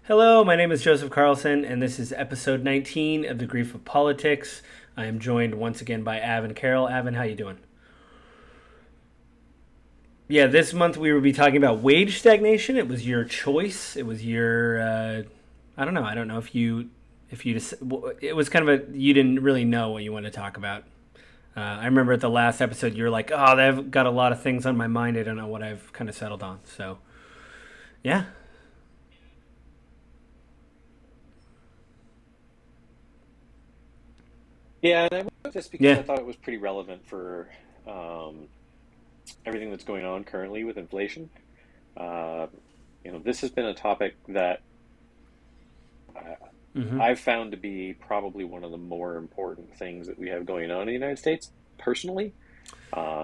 Hello, my name is Joseph Carlson, and this is episode 19 of The Grief of Politics. I am joined once again by Avin Carroll. Avin, how you doing? Yeah, this month we will be talking about wage stagnation. It was your choice. It was your, I don't know. I don't know if you just, it was kind of a, you didn't really know what you wanted to talk about. I remember at the last episode you were like, oh, they've got a lot of things on my mind. I don't know what I've kind of settled on. So, yeah. Yeah, and I wrote this because Yeah. I thought it was pretty relevant for um, everything that's going on currently with inflation. Uh, this has been a topic that I, Mm-hmm. I've found to be probably one of the more important things that we have going on in the United States, personally,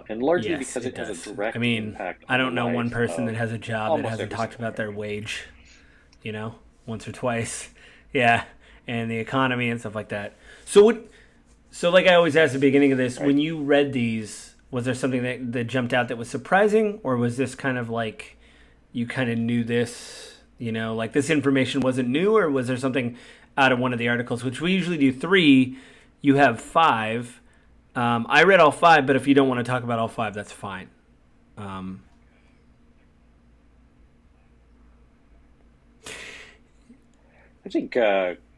and largely Yes, because it it has a does. I direct mean, impact I on the don't know one life person that of has a job that almost hasn't every talked single about their American. wage, once or twice. Yeah, and the economy and stuff like that. So what? So like I always ask at the beginning of this, Right? when you read these, was there something that jumped out that was surprising, or was this kind of like you kind of knew this? Like this information wasn't new, or was there something out of one of the articles, which we usually do three? You have five. I read all five, but if you don't want to talk about all five, that's fine. Um, I think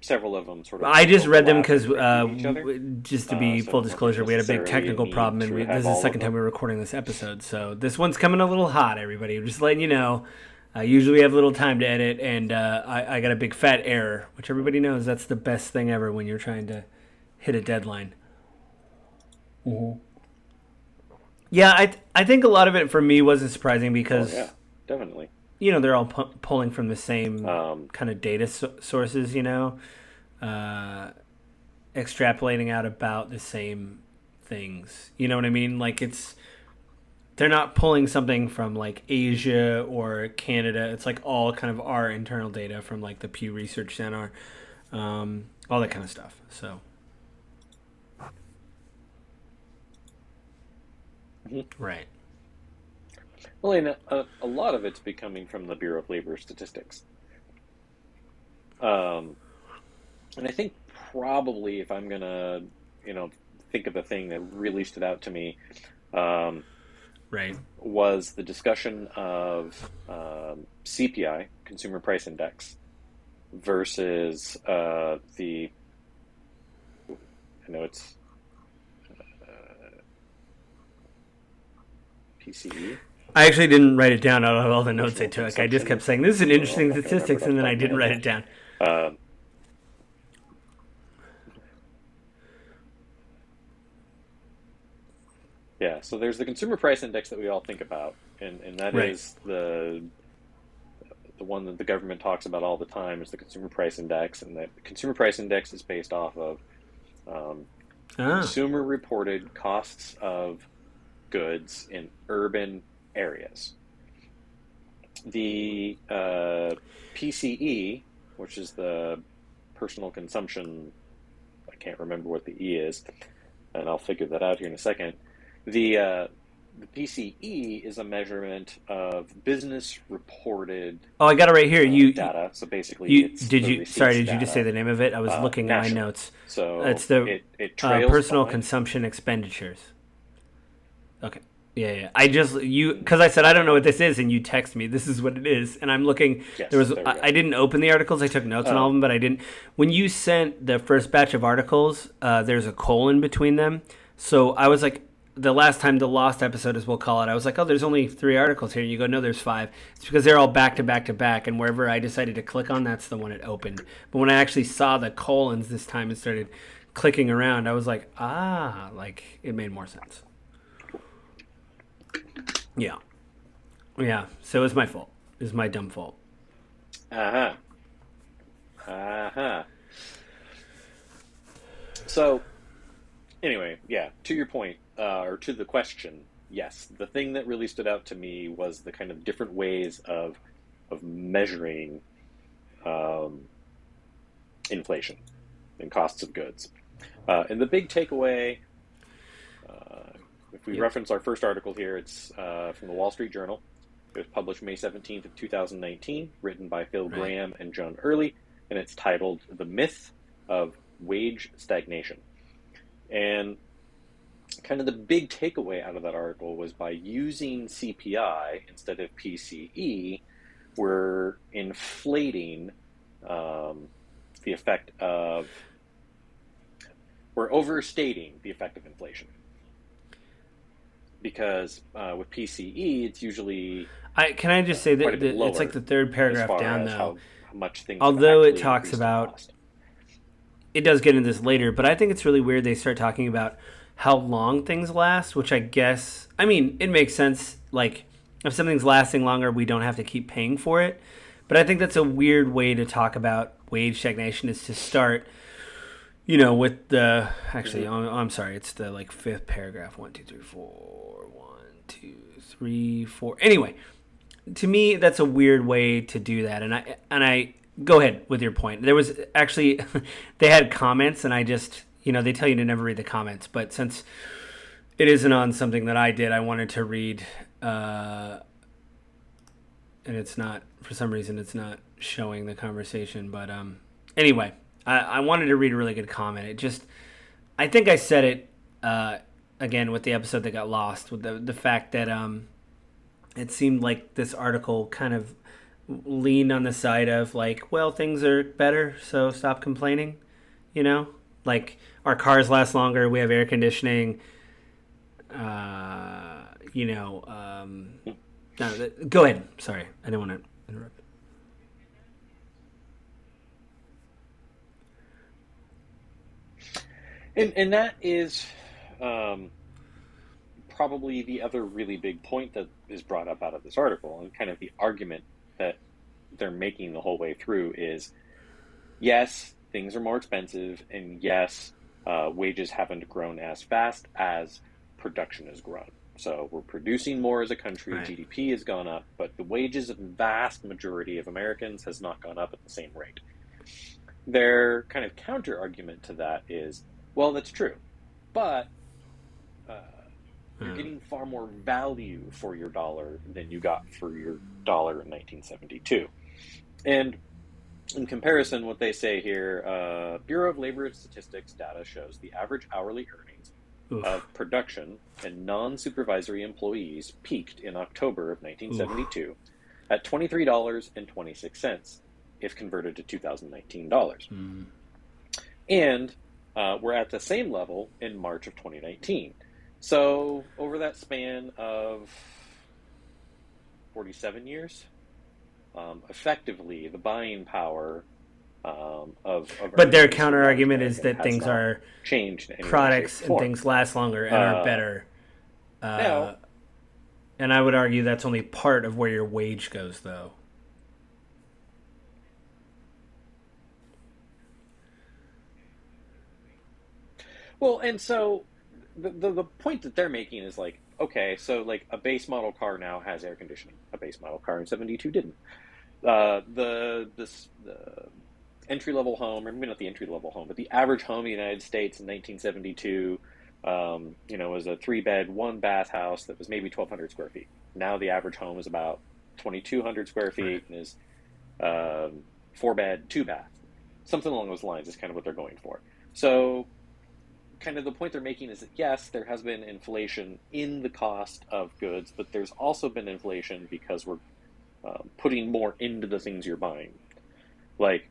several of them sort of I just read them overlap and because, repeat each other, just to be so I full don't know if there's disclosure, we had a big necessarily a technical need problem, and to this have is the all of second time them. we're recording this episode. So this one's coming a little hot, everybody. Just letting you know. Usually we have a little time to edit, and I got a big fat error, which everybody knows that's the best thing ever when you're trying to hit a deadline. Yeah, I think a lot of it for me wasn't surprising Oh because yeah, definitely. they're all pulling from the same Um, kind of data sources. Uh, Extrapolating out about the same things. You know what I mean? Like they're not pulling something from like Asia or Canada. It's like all kind of our internal data from like the Pew Research Center, all that kind of stuff. So right, Well, and a lot of it's becoming from the Bureau of Labor Statistics. Um, and I think probably if I'm gonna, you know, think of the thing that really stood out to me, um, right. was the discussion of CPI, Consumer Price Index, versus I know it's PCE, I actually didn't write it down out of all the notes I Personal took. I just kept Consumption. saying this is an Oh, I'm interesting not gonna remember statistics, it off and the then I top of my didn't head write though. it down. Uh, yeah, so there's the Consumer Price Index that we all think about, and that Right. is the one that the government talks about all the time is the Consumer Price Index, and the Consumer Price Index is based off of um, Ah. consumer reported costs of goods in urban areas. The PCE, which is the personal consumption, I can't remember what the E is, and I'll figure that out here in a second. The uh, the PCE is a measurement of business reported Oh, I got it right here. data. So basically, You it's did the you sorry, receipts did you just say data the name of it? I was looking at my nationally. notes. It's So the it trails personal behind. consumption expenditures. Okay. Yeah, yeah. I just you because I said I don't know what this is, and you text me this is what it is, and I'm looking. There Yes, was there we go. I didn't open the articles. I took notes on all of Um, them, but I didn't. When you sent the first batch of articles, there's a colon between them, so I was like. The last time the lost episode, as we'll call it, I was like, "Oh, there's only three articles here." You go, "No, there's five." It's because they're all back to back to back, and wherever I decided to click on, that's the one it opened. But when I actually saw the colons this time and started clicking around, I was like, "Ah!" Like it made more sense. Yeah. Yeah, so it's my fault. It's my dumb fault. uh-huh. Uh-huh. So anyway, yeah, to your point, or to the question, yes, the thing that really stood out to me was the kind of different ways of measuring um, inflation and costs of goods. And the big takeaway, uh, if we Yep. reference our first article here, it's from the Wall Street Journal. It was published May 17th of 2019, written by Phil Right. Graham and John Early, and it's titled The Myth of Wage Stagnation. And kind of the big takeaway out of that article was by using CPI instead of PCE, we're inflating the effect of, we're overstating the effect of inflation. Because with PCE, it's usually Can I just say quite a that bit lower it's like the third as paragraph far down, as though. how much things have Although it actually talks increased in about, cost. it does get into this later, but I think it's really weird they start talking about how long things last, which I guess, I mean, it makes sense. Like, if something's lasting longer, we don't have to keep paying for it. But I think that's a weird way to talk about wage stagnation, is to start, with the, actually, I'm sorry, it's the like fifth paragraph. 1, 2, 3, 4, 1, 2, 3, 4. Anyway, to me, that's a weird way to do that. And I go ahead with your point. There was actually, they had comments, and I just, they tell you to never read the comments, but since it isn't on something that I did, I wanted to read, and it's not, for some reason, it's not showing the conversation. But anyway, I wanted to read a really good comment. It just, I think I said it again with the episode that got lost, with the fact that it seemed like this article kind of leaned on the side of like, well, things are better, so stop complaining. Like our cars last longer, we have air conditioning. No, go ahead. Sorry, I didn't want to interrupt. And that is probably the other really big point that is brought up out of this article, and kind of the argument that they're making the whole way through is, yes, things are more expensive, and yes, wages haven't grown as fast as production has grown. So we're producing more as a country, Right. GDP has gone up, but the wages of the vast majority of Americans has not gone up at the same rate. Their kind of counter argument to that is, well, that's true, but you're getting far more value for your dollar than you got for your dollar in 1972. And in comparison, what they say here, Bureau of Labor Statistics data shows the average hourly earnings Oof. of production and non-supervisory employees peaked in October of 1972 at $23.26 if converted to 2019 dollars. And we're at the same level in March of 2019. So over that span of 47 years, effectively the buying power of But their earnings for counter the argument average is American that has things not are changed in any way, products shape, or and form. things last longer and are better. Now, And I would argue that's only part of where your wage goes, though. well, and so the point that they're making is like, okay, so like a base model car now has air conditioning. A base model car in 72 didn't. The entry level home, or maybe not the entry level home, but the average home in the United States in 1972, was a 3-bed, 1-bath house that was maybe 1,200 square feet. Now the average home is about 2,200 square feet and is 4-bed, 2-bath. Something along those lines is kind of what they're going for. So kind of the point they're making is that yes, there has been inflation in the cost of goods, but there's also been inflation because we're putting more into the things you're buying. Like,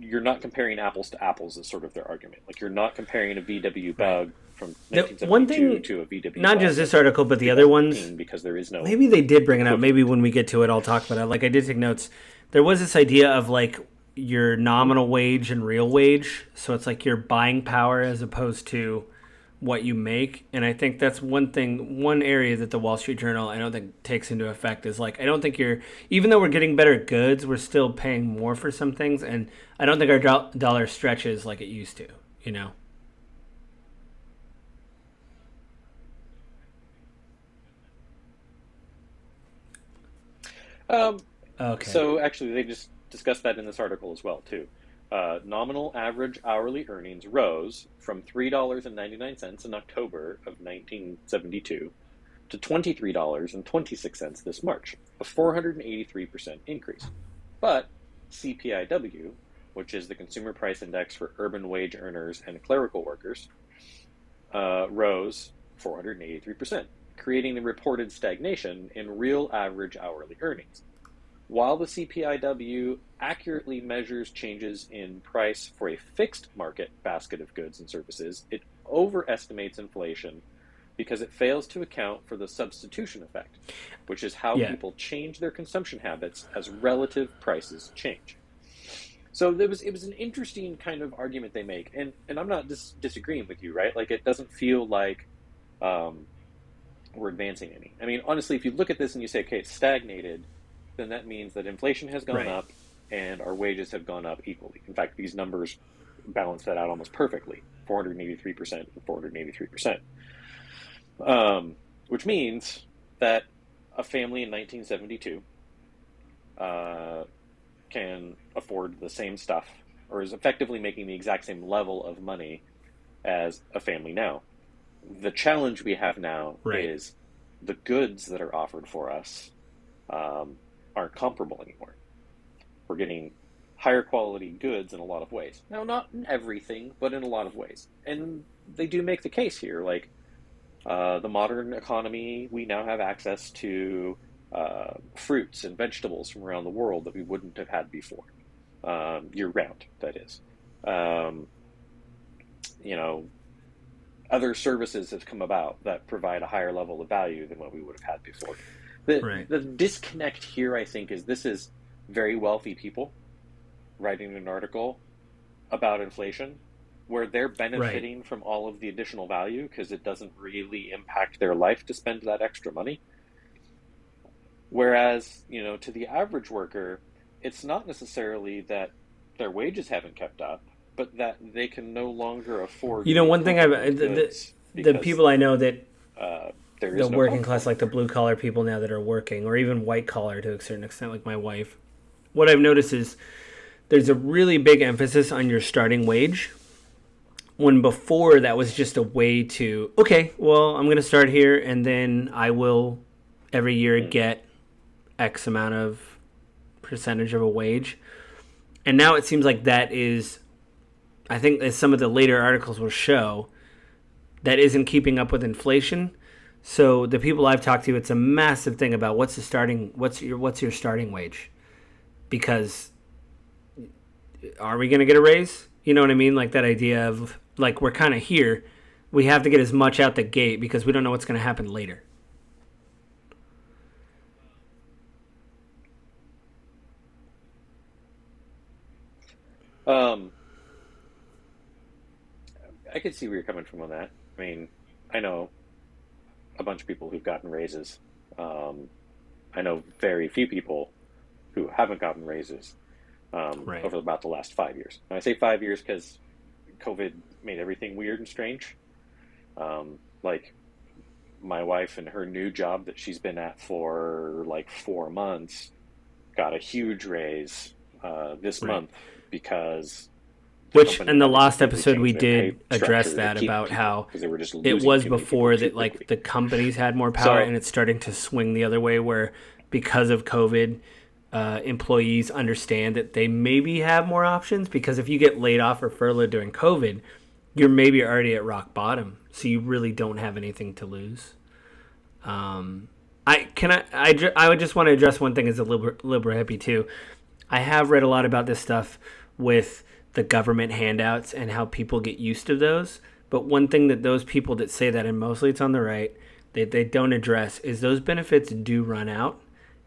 you're not comparing apples to apples is sort of their argument. Like, you're not comparing a VW Bug from 1972 to a VW not Bug just this article, but the other ones, because there is no. maybe they did bring it up. equivalent. Maybe when we get to it, I'll talk about it. Like, I did take notes. There was this idea of like your nominal wage and real wage. So it's like your buying power as opposed to what you make. And I think that's one area that the Wall Street Journal, I don't think takes into effect, is like, I don't think even though we're getting better goods, we're still paying more for some things. And I don't think our dollar stretches like it used to, Okay. So actually, they just discussed that in this article as well, too. Nominal average hourly earnings rose from $3.99 in October of 1972 to $23.26 this March, a 483% increase. But CPIW, which is the Consumer Price Index for urban wage earners and clerical workers, rose 483%, creating the reported stagnation in real average hourly earnings. While the CPIW accurately measures changes in price for a fixed market basket of goods and services, it overestimates inflation because it fails to account for the substitution effect, which is how people change their consumption habits as relative prices change. So it was an interesting kind of argument they make, and I'm not disagreeing with you, right? Like, it doesn't feel like we're advancing any. I mean, honestly, if you look at this and you say, okay, it's stagnated, then that means that inflation has gone up and our wages have gone up equally. In fact, these numbers balance that out almost perfectly, 483% and 483%. Which means that a family in 1972 can afford the same stuff, or is effectively making the exact same level of money as a family now. The challenge we have now is the goods that are offered for us aren't comparable anymore. We're getting higher quality goods in a lot of ways. Now, not in everything, but in a lot of ways. And they do make the case here, like the modern economy, we now have access to fruits and vegetables from around the world that we wouldn't have had before, year-round, that is. Other services have come about that provide a higher level of value than what we would have had before. The disconnect here, I think, is this is very wealthy people writing an article about inflation where they're benefiting from all of the additional value because it doesn't really impact their life to spend that extra money. Whereas, to the average worker, it's not necessarily that their wages haven't kept up, but that they can no longer afford. One thing the people I know that the working class, like the blue collar people now that are working, or even white collar to a certain extent, like my wife, what I've noticed is there's a really big emphasis on your starting wage. When before that was just a way to, okay, well, I'm going to start here and then I will every year get X amount of percentage of a wage. And now it seems like that is, I think as some of the later articles will show, that isn't keeping up with inflation. So the people I've talked to, it's a massive thing about what's your starting wage? Because are we going to get a raise? You know what I mean? Like that idea of like, we're kind of here. We have to get as much out the gate because we don't know what's going to happen later. I could see where you're coming from on that. I mean, I know a bunch of people who've gotten raises. I know very few people who haven't gotten raises over about the last 5 years. And I say 5 years because COVID made everything weird and strange. Like my wife and her new job that she's been at for like 4 months got a huge raise this month because in the last episode we did address that about how it was before that like the companies had more power and it's starting to swing the other way where because of COVID employees understand that they maybe have more options because if you get laid off or furloughed during COVID, you're maybe already at rock bottom, so you really don't have anything to lose. I would just want to address one thing as a liberal hippie too. I have read a lot about this stuff with the government handouts and how people get used to those. But one thing that those people that say that, and mostly it's on the right, they don't address is those benefits do run out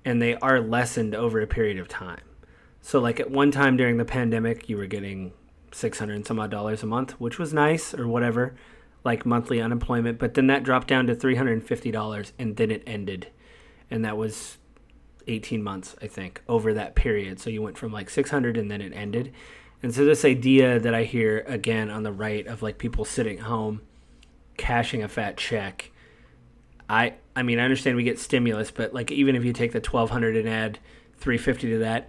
and they are lessened over a period of time. So like at one time during the pandemic, you were getting $600 and some odd a month, which was nice or whatever, like monthly unemployment. But then that dropped down to $350 and then it ended. And that was 18 months, I think, over that period. So you went from like 600 and then it ended. And so this idea that I hear again on the right of like people sitting home cashing a fat check, I mean, I understand we get stimulus, but like even if you take the $1,200 and add $350 to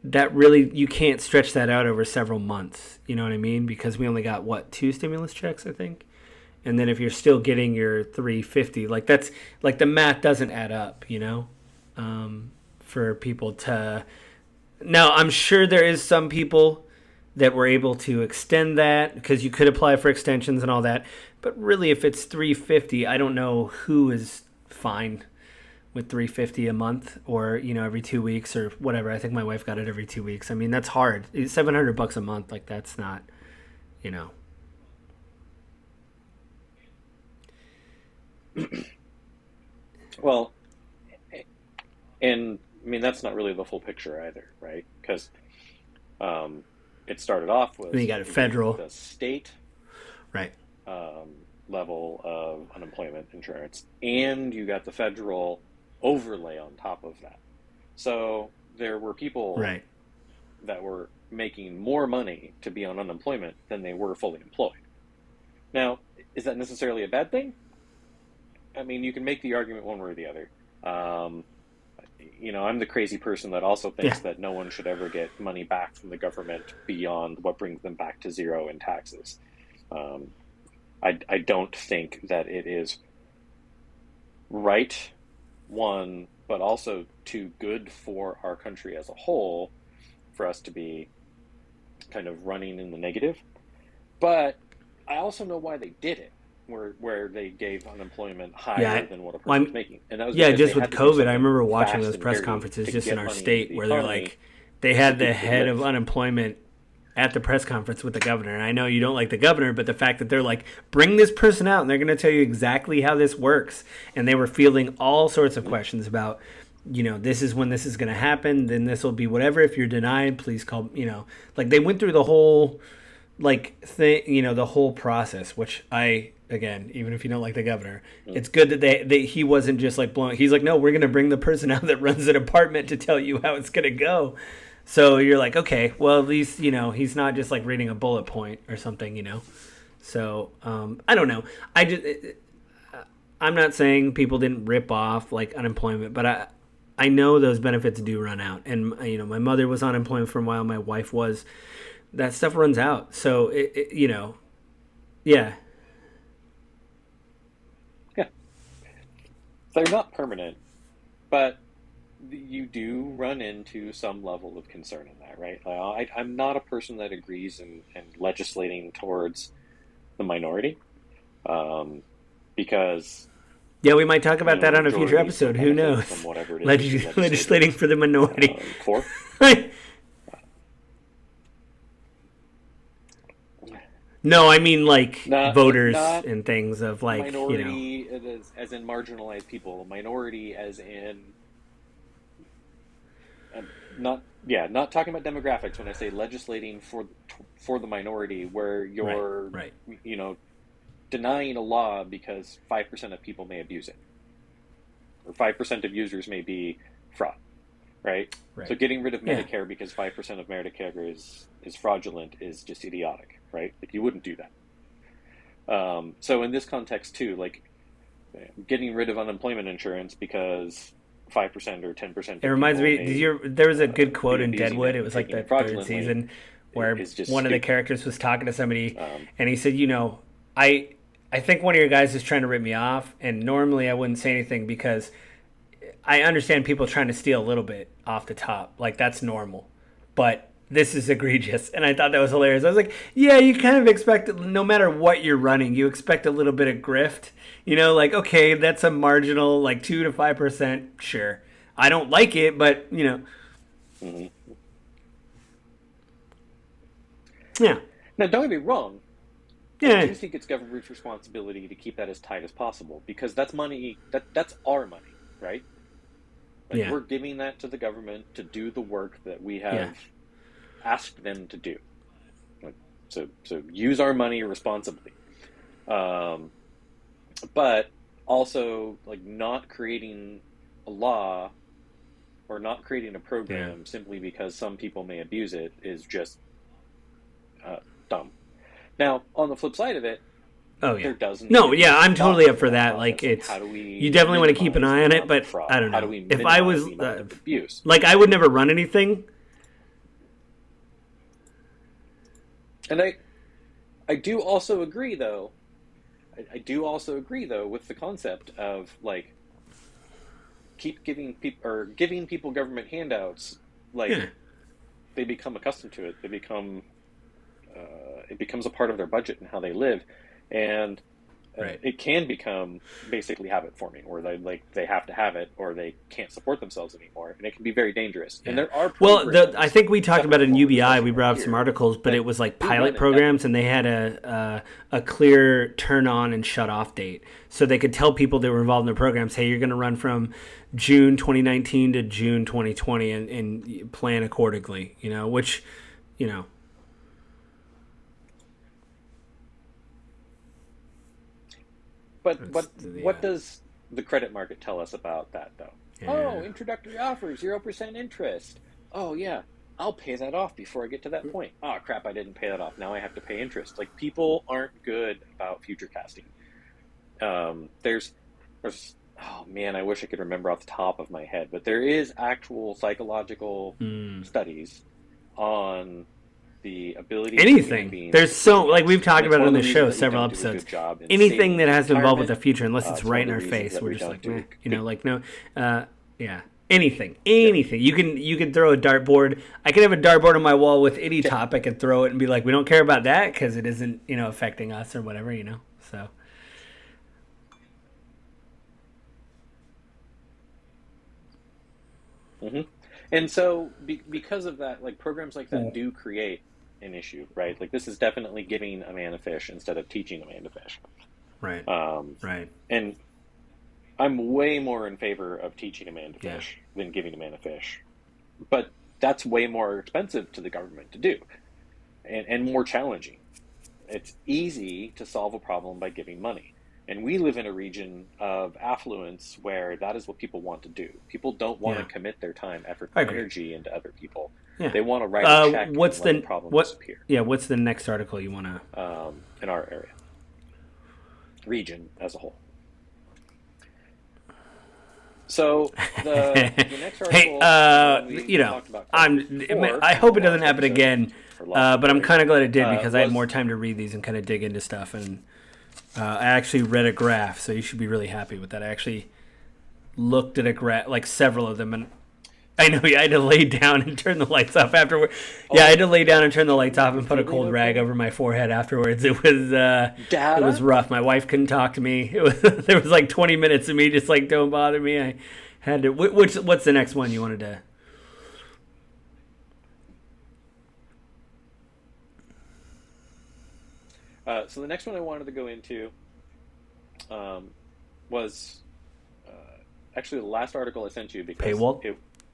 that really, you can't stretch that out over several months. You know what I mean? Because we only got 2 stimulus checks, I think. And then if you're still getting your 350, like that's like the math doesn't add up, for people to. Now, I'm sure there is some people that were able to extend that because you could apply for extensions and all that. But really, if it's 350, I don't know who is fine with 350 a month or, every 2 weeks or whatever. I think my wife got it every 2 weeks. I mean, that's hard. It's $700 a month. Like, that's not, you know. Well, and I mean, that's not really the full picture either, right? Because it started off with Then you got federal, the state right, level of unemployment insurance, and you got the federal overlay on top of that. So there were people right, that were making more money to be on unemployment than they were fully employed. Now, is that necessarily a bad thing? I mean, you can make the argument one way or the other. I'm the crazy person that also thinks that no one should ever get money back from the government beyond what brings them back to zero in taxes. I don't think that it is right, one, but also too good for our country as a whole for us to be kind of running in the negative. But I also know why they did it. Where they gave unemployment higher than what a person was making. And that was just with COVID, I remember watching those press conferences just in our state where they're like, they had the head of unemployment at the press conference with the governor. And I know you don't like the governor, but the fact that they're like, bring this person out and they're going to tell you exactly how this works. And they were fielding all sorts of questions about, this is when this is going to happen. Then this will be whatever. If you're denied, please call, like they went through the whole the whole process, which again, even if you don't like the governor, it's good that he wasn't just like blowing. He's like, no, we're going to bring the person out that runs the department to tell you how it's going to go. So you're like, okay, well, at least, he's not just like reading a bullet point or something, So I don't know. I'm not saying people didn't rip off like unemployment, but I know those benefits do run out. And, my mother was on unemployment for a while. My wife was. That stuff runs out. So, yeah. Yeah. They're not permanent, but you do run into some level of concern in that, right? I'm not a person that agrees in legislating towards the minority, because... Yeah, we might talk about that on a future episode. Who knows? Legislating for the minority. No, I mean voters and things of minority as in marginalized people, minority as in not talking about demographics when I say legislating for the minority, where you're right. Denying a law because 5% of people may abuse it, or 5% of users may be fraud, right? So getting rid of Medicare because 5% of Medicare is fraudulent is just idiotic. Right? Like, you wouldn't do that. So in this context too, like getting rid of unemployment insurance because 5% or 10%. It reminds me. There was a good quote in Deadwood. It was like the third season where one of the characters was talking to somebody, and he said, I think one of your guys is trying to rip me off, and normally I wouldn't say anything because I understand people trying to steal a little bit off the top. Like, that's normal, but this is egregious. And I thought that was hilarious. I was like, yeah, you kind of expect, no matter what you're running, you expect a little bit of grift. Okay, that's a marginal, 2 to 5%. Sure. I don't like it, but, Mm-hmm. Yeah. Now, don't get me wrong. Yeah. I do think it's government's responsibility to keep that as tight as possible, because that's money, that's our money, right? We're giving that to the government to do the work that we have asked them to do. So use our money responsibly, but also not creating a law or not creating a program simply because some people may abuse it is just dumb. Now, on the flip side of it, there doesn't. No, I'm totally up for that. It's you definitely want to keep an eye on it, but I don't know. If I was abuse, I would never run anything. And I do also agree, though. I do also agree though with the concept of like keep giving people government handouts. Like Yeah, they become accustomed to it. It becomes a part of their budget and how they live, and right. it can become basically habit forming, where they have to have it, or they can't support themselves anymore, and it can be very dangerous. And Yeah. there are Well, I programs think we talked about separate it in from what we're UBI. discussing We right brought up some here articles, but that it was like do pilot run programs, and indefinitely. they had a clear turn on and shut off date, so they could tell people that were involved in the programs, "Hey, you're going to run from June 2019 to June 2020, and plan accordingly." You know, which, you know, But that's what yeah, does the credit market tell us about that though? Oh, yeah, introductory offer, 0% interest. Oh yeah, I'll pay that off before I get to that point. Oh crap, I didn't pay that off. Now I have to pay interest. Like people aren't good about future casting. There's oh man, I wish I could remember off the top of my head, but there is actual psychological mm. studies on the ability of human Anything. beings There's to so, future like we've cast, and talked it's about it one on of the the show reasons that we several don't do a good episodes. job in Anything saving that for has to involve with retirement. the future, unless it's It's one right of in the our reasons face, that we're we just don't like, do meh, a you good. know, like no, yeah, Yep. anything. You can throw a dartboard. I could have a dartboard on my wall with any Okay. topic and throw it and be like, we don't care about that because it isn't, affecting us or whatever, you know. So hmm And so, because of that, like programs like that do create an issue, right? Like this is definitely giving a man a fish instead of teaching a man to fish. right, Um, right, and I'm way more in favor of teaching a man to yeah, fish than giving a man a fish. But that's way more expensive to the government to do, and more challenging. It's easy to solve a problem by giving money. And we live in a region of affluence where that is what people want to do. People don't want to yeah. commit their time, effort, I and agree. energy into other people. Yeah. They want to write a check and What's let the the problem what? disappear. Yeah. What's the next article you want to? In our area, region as a whole. So the next Hey, article is the one we talked about quite a bit before I in hope the it doesn't last happen episode, again. or last But I'm recording, kind of glad it did because I had more was time to read these and kind of dig into stuff. And I actually read a graph, so you should be really happy with that. I actually looked at a graph, like several of them, and I know I had to lay down and turn the lights off afterward. Yeah, I had oh, to lay down and turn the lights off you and put a feeling cold rag okay? over my forehead afterwards. It was Data? rough. My wife couldn't talk to me. There was like 20 minutes of me just like don't bother me. I had to. What's the next one you wanted to? So the next one I wanted to go into um, was actually the last article I sent you because Paywall?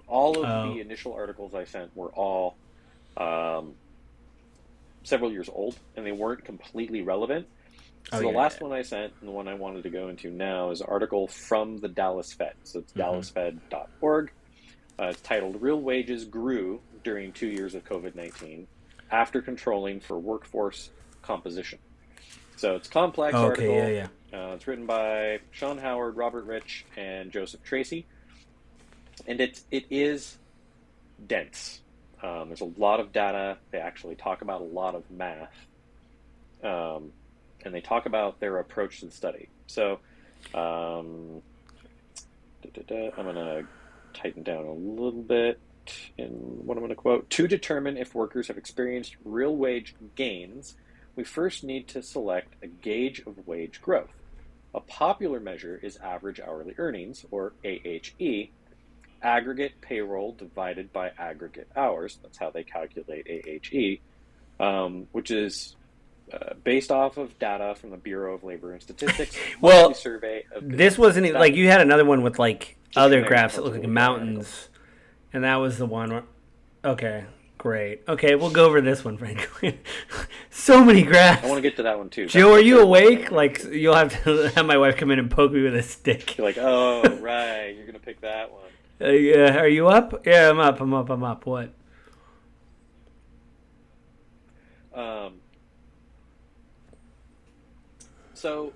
all of Oh, the initial articles I sent were all um, several years old and they weren't completely relevant. oh So the yeah, last yeah. one I sent and the one I wanted to go into now is an article from the Dallas Fed. So it's Mm-hmm. dallasfed.org. It's titled Real Wages Grew During 2 Years of COVID-19 After Controlling for Workforce Composition. So it's a complex Okay, yeah, article. yeah. It's written by Sean Howard, Robert Rich, and Joseph Tracy, and it is dense. There's a lot of data. They actually talk about a lot of math, um, and they talk about their approach to the study. So um, I'm going to tighten down a little bit in what I'm going to quote. To determine if workers have experienced real wage gains, we first need to select a gauge of wage growth. A popular measure is average hourly earnings, or AHE, aggregate payroll divided by aggregate hours. That's how they calculate AHE, which is based off of data from the Bureau of Labor and Statistics monthly Well, survey of this businesses wasn't and like staffing. you had another one with like Just other generic graphs that look content like within the article. mountains, and that was the one where. Okay, great. Okay, we'll go over this one, Frank. So many I want graphs. to get to that one too. Joe, That's are the you third one that I awake? want to Like get to. you'll have to have my wife come in and poke me with a stick. You're like, oh, right, you're going to pick that one. Yeah, are you up? Yeah, I'm up. I'm up. I'm up. What? Um, so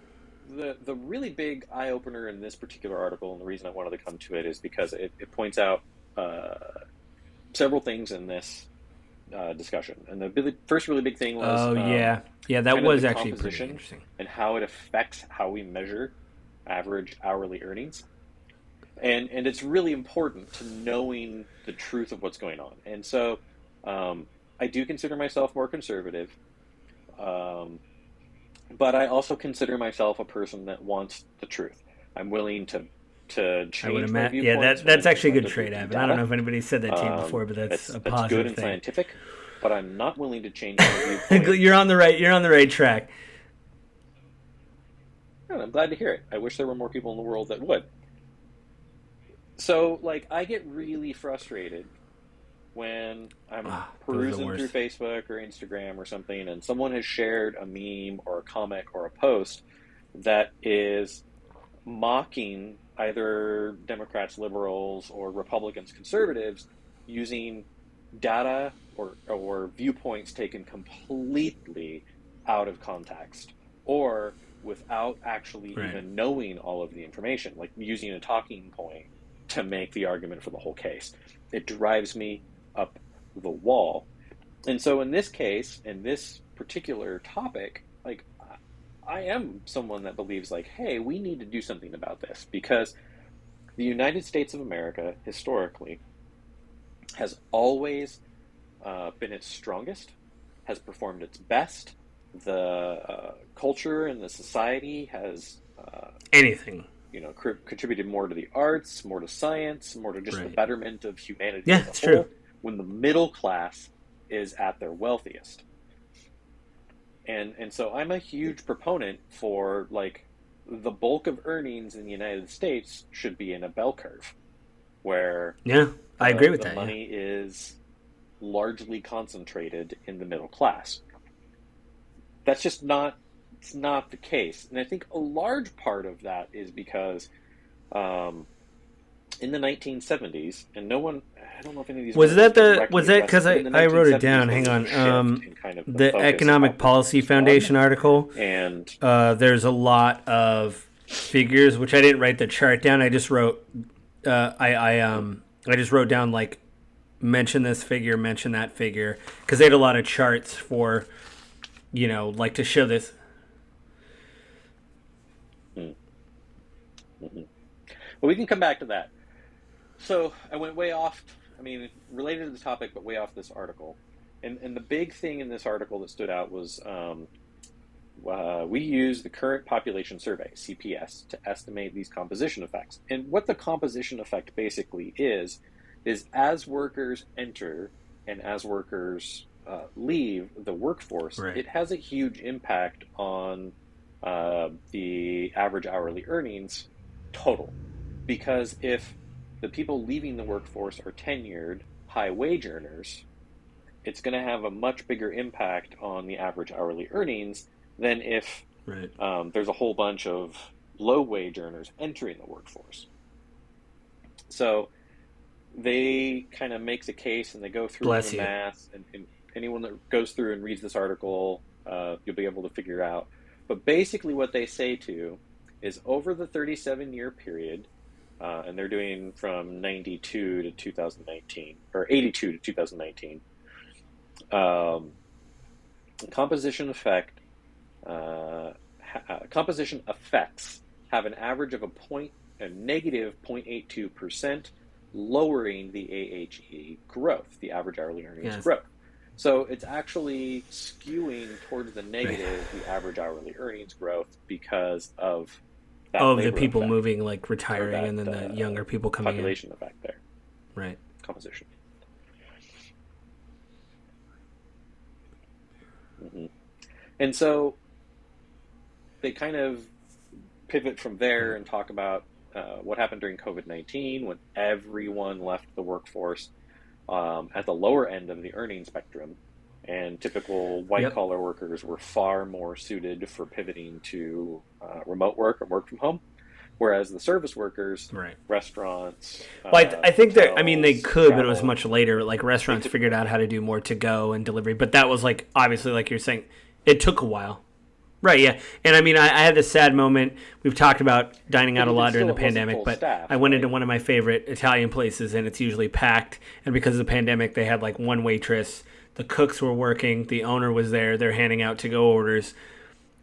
the really big eye opener in this particular article, and the reason I wanted to come to it is because it points out several things in this discussion. And the first really big thing was Oh yeah, yeah. That kind of the was actually pretty composition interesting. and how it affects how we measure average hourly earnings. And it's really important to knowing the truth of what's going on. And so um, I do consider myself more conservative, um, but I also consider myself a person that wants the truth. I'm willing to I would change my imagine. Yeah, viewpoints when that's it actually a comes good to trait, the Avin. I don't know data. if anybody said that to you before, but that's a That's good positive and thing. scientific, but I'm not willing to change my viewpoint. You're on the right. You're on the right track. And I'm glad to hear it. I wish there were more people in the world that would. So, like, I get really frustrated when I'm Ah, those are the perusing through worst. Facebook or Instagram or something, and someone has shared a meme or a comic or a post that is mocking either Democrats, liberals, or Republicans, conservatives, using data or viewpoints taken completely out of context or without actually Right. even knowing all of the information, like using a talking point to make the argument for the whole case. It drives me up the wall. And so in this case, in this particular topic, like I am someone that believes like, hey, we need to do something about this because the United States of America historically has always been its strongest, has performed its best. The culture and the society has, Anything. contributed more to the arts, more to science, more to just the Right. betterment of humanity Yeah, as a it's true. whole. When the middle class is at their wealthiest, and so I'm a huge proponent for like the bulk of earnings in the United States should be in a bell curve where Yeah, I agree with the that. Yeah. money is largely concentrated in the middle class. That's just not it's not the case, and I think a large part of that is because um, in the 1970s, and no one, I don't know if any of these Was articles that the directly was that address because it, but in the I wrote it 1970s down? there Hang was a on. shift in kind of the The focus Economic of the Policy most fun Foundation article. and There's a lot of figures, which I didn't write the chart down. I just wrote. I just wrote down like mention this figure, mention that figure, because they had a lot of charts for like to show this. mm, mhm. Well, we can come back to that. So I went way off. I mean, related to the topic, but way off this article. And the big thing in this article that stood out was we use the current population survey, CPS, to estimate these composition effects. And what the composition effect basically is as workers enter and as workers leave the workforce, Right. it has a huge impact on the average hourly earnings total. Because if the people leaving the workforce are tenured, high wage earners, it's going to have a much bigger impact on the average hourly earnings than if Right. there's a whole bunch of low wage earners entering the workforce. So they kind of makes a case and they go through the Bless you. math, and anyone that goes through and reads this article, you'll be able to figure out. But basically, what they say to is over the 37-year period, and they're doing from 92 to 2019, or 82 to 2019, um, composition effect composition effects have an average of a negative 0.82%, lowering the AHE growth, the average hourly earnings Yes. growth. So it's actually skewing towards the Right. negative, the average hourly earnings growth because of that Oh, the labor people effect moving, like or retiring, that and then the younger people coming in. population effect there, Right. composition. Hmm. And so they kind of pivot from there Right. and talk about what happened during COVID-19 when everyone left the workforce at the lower end of the earning spectrum. And typical white Yep. collar workers were far more suited for pivoting to remote work or work from home, whereas the service workers, Right. restaurants, Well, I think that I mean they hotels, could, but it was travel, much later. Like they restaurants could. figured out how to do more to go and delivery, but that was like obviously, like you're saying, it took a while. Right, yeah. And I mean, I had this sad moment. We've talked about dining But out a even lot during still, the it wasn't pandemic, full but staff, I went into right? one of my favorite Italian places, and it's usually packed. And because of the pandemic, they had like one waitress the cooks were working, the owner was there, they're handing out to go orders.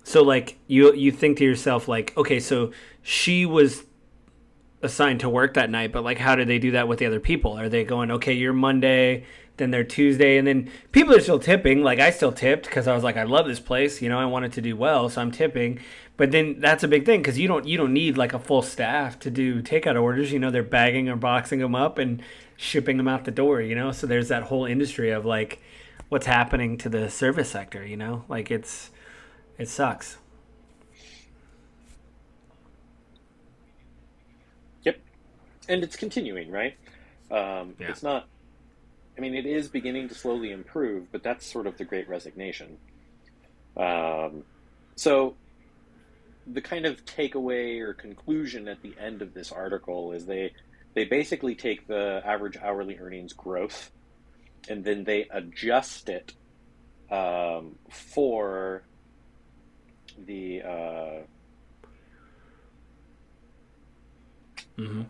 So like you think to yourself like, okay, so she was assigned to work that night, but like how do they do that with the other people? Are they going, okay, you're Monday, then they're Tuesday, and then people are still tipping? Like I still tipped because I was like, I love this place, you know, I wanted to do well, so I'm tipping. But then that's a big thing because you don't need like a full staff to do takeout orders. You know, they're bagging or boxing them up and shipping them out the door. You know, so there's that whole industry of like what's happening to the service sector. You know, like it sucks. Yep. And it's continuing, right? Yeah. It's not, I mean, it is beginning to slowly improve, but that's sort of the great resignation. So the kind of takeaway or conclusion at the end of this article is they basically take the average hourly earnings growth and then they adjust it for the Mm-hmm.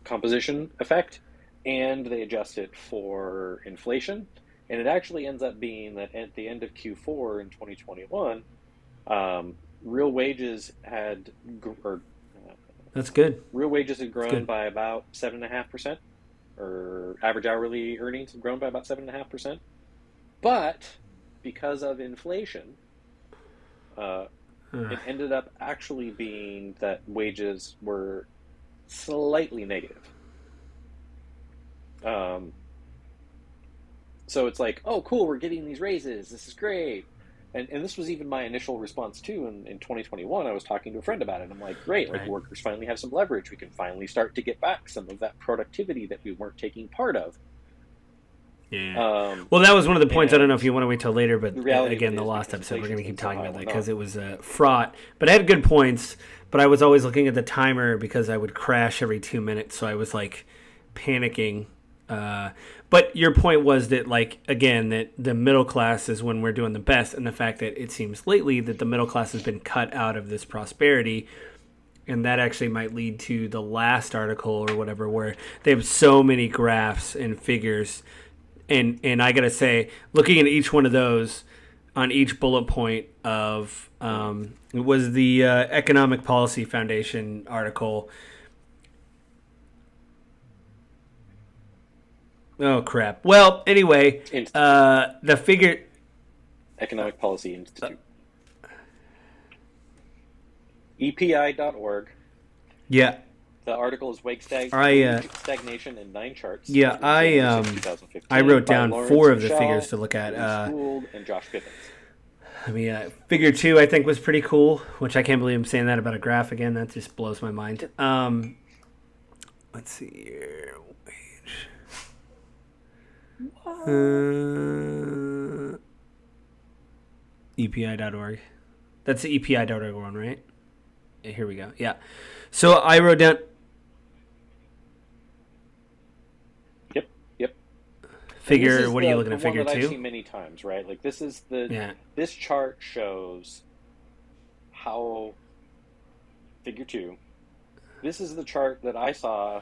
composition effect, and they adjust it for inflation. And it actually ends up being that at the end of Q4 in 2021, real wages had, or That's good. real wages had That's grown good. by about 7.5%, or average hourly earnings had grown by about 7.5%. But because of inflation, it ended up actually being that wages were slightly negative. So it's like, oh, cool, we're getting these raises. This is great. And this was even my initial response too. In 2021, I was talking to a friend about it. I'm like, great, like Right. workers finally have some leverage. We can finally start to get back some of that productivity that we weren't taking part of. Yeah. Well, that was one of the points. I don't know And if you want to wait till later, but the reality of again, it the is last because episode, we're going inflation's to keep been so talking high, about we're that not. because it was fraught. But I had good points, but I was always looking at the timer because I would crash every 2 minutes. So I was like panicking. But your point was that, like, again, that the middle class is when we're doing the best. And the fact that it seems lately that the middle class has been cut out of this prosperity. And that actually might lead to the last article or whatever, where they have so many graphs and figures. And I gotta say, looking at each one of those, on each bullet point of it was the Economic Policy Foundation article. Oh crap! Well, anyway, Institute, the figure. Economic Policy Institute, EPI.org. Yeah, The article is I Stagnation in 9 Charts. yeah It was January 6, I 2015 wrote by down Lawrence 4 of the Michel, figures to look at. Elise Gould, and Josh Pippins. I mean, figure 2 I think was pretty cool, which I can't believe I'm saying that about a graph again. That just blows my mind. Let's see here. EPI.org. That's the EPI.org one, right? Yeah, here we go. Yeah. So I wrote down. Yep, yep. Figure. What are you looking at? The one Figure that I've 2? seen many times, right? Like this is Yeah. this chart shows how figure 2. This is the chart that I saw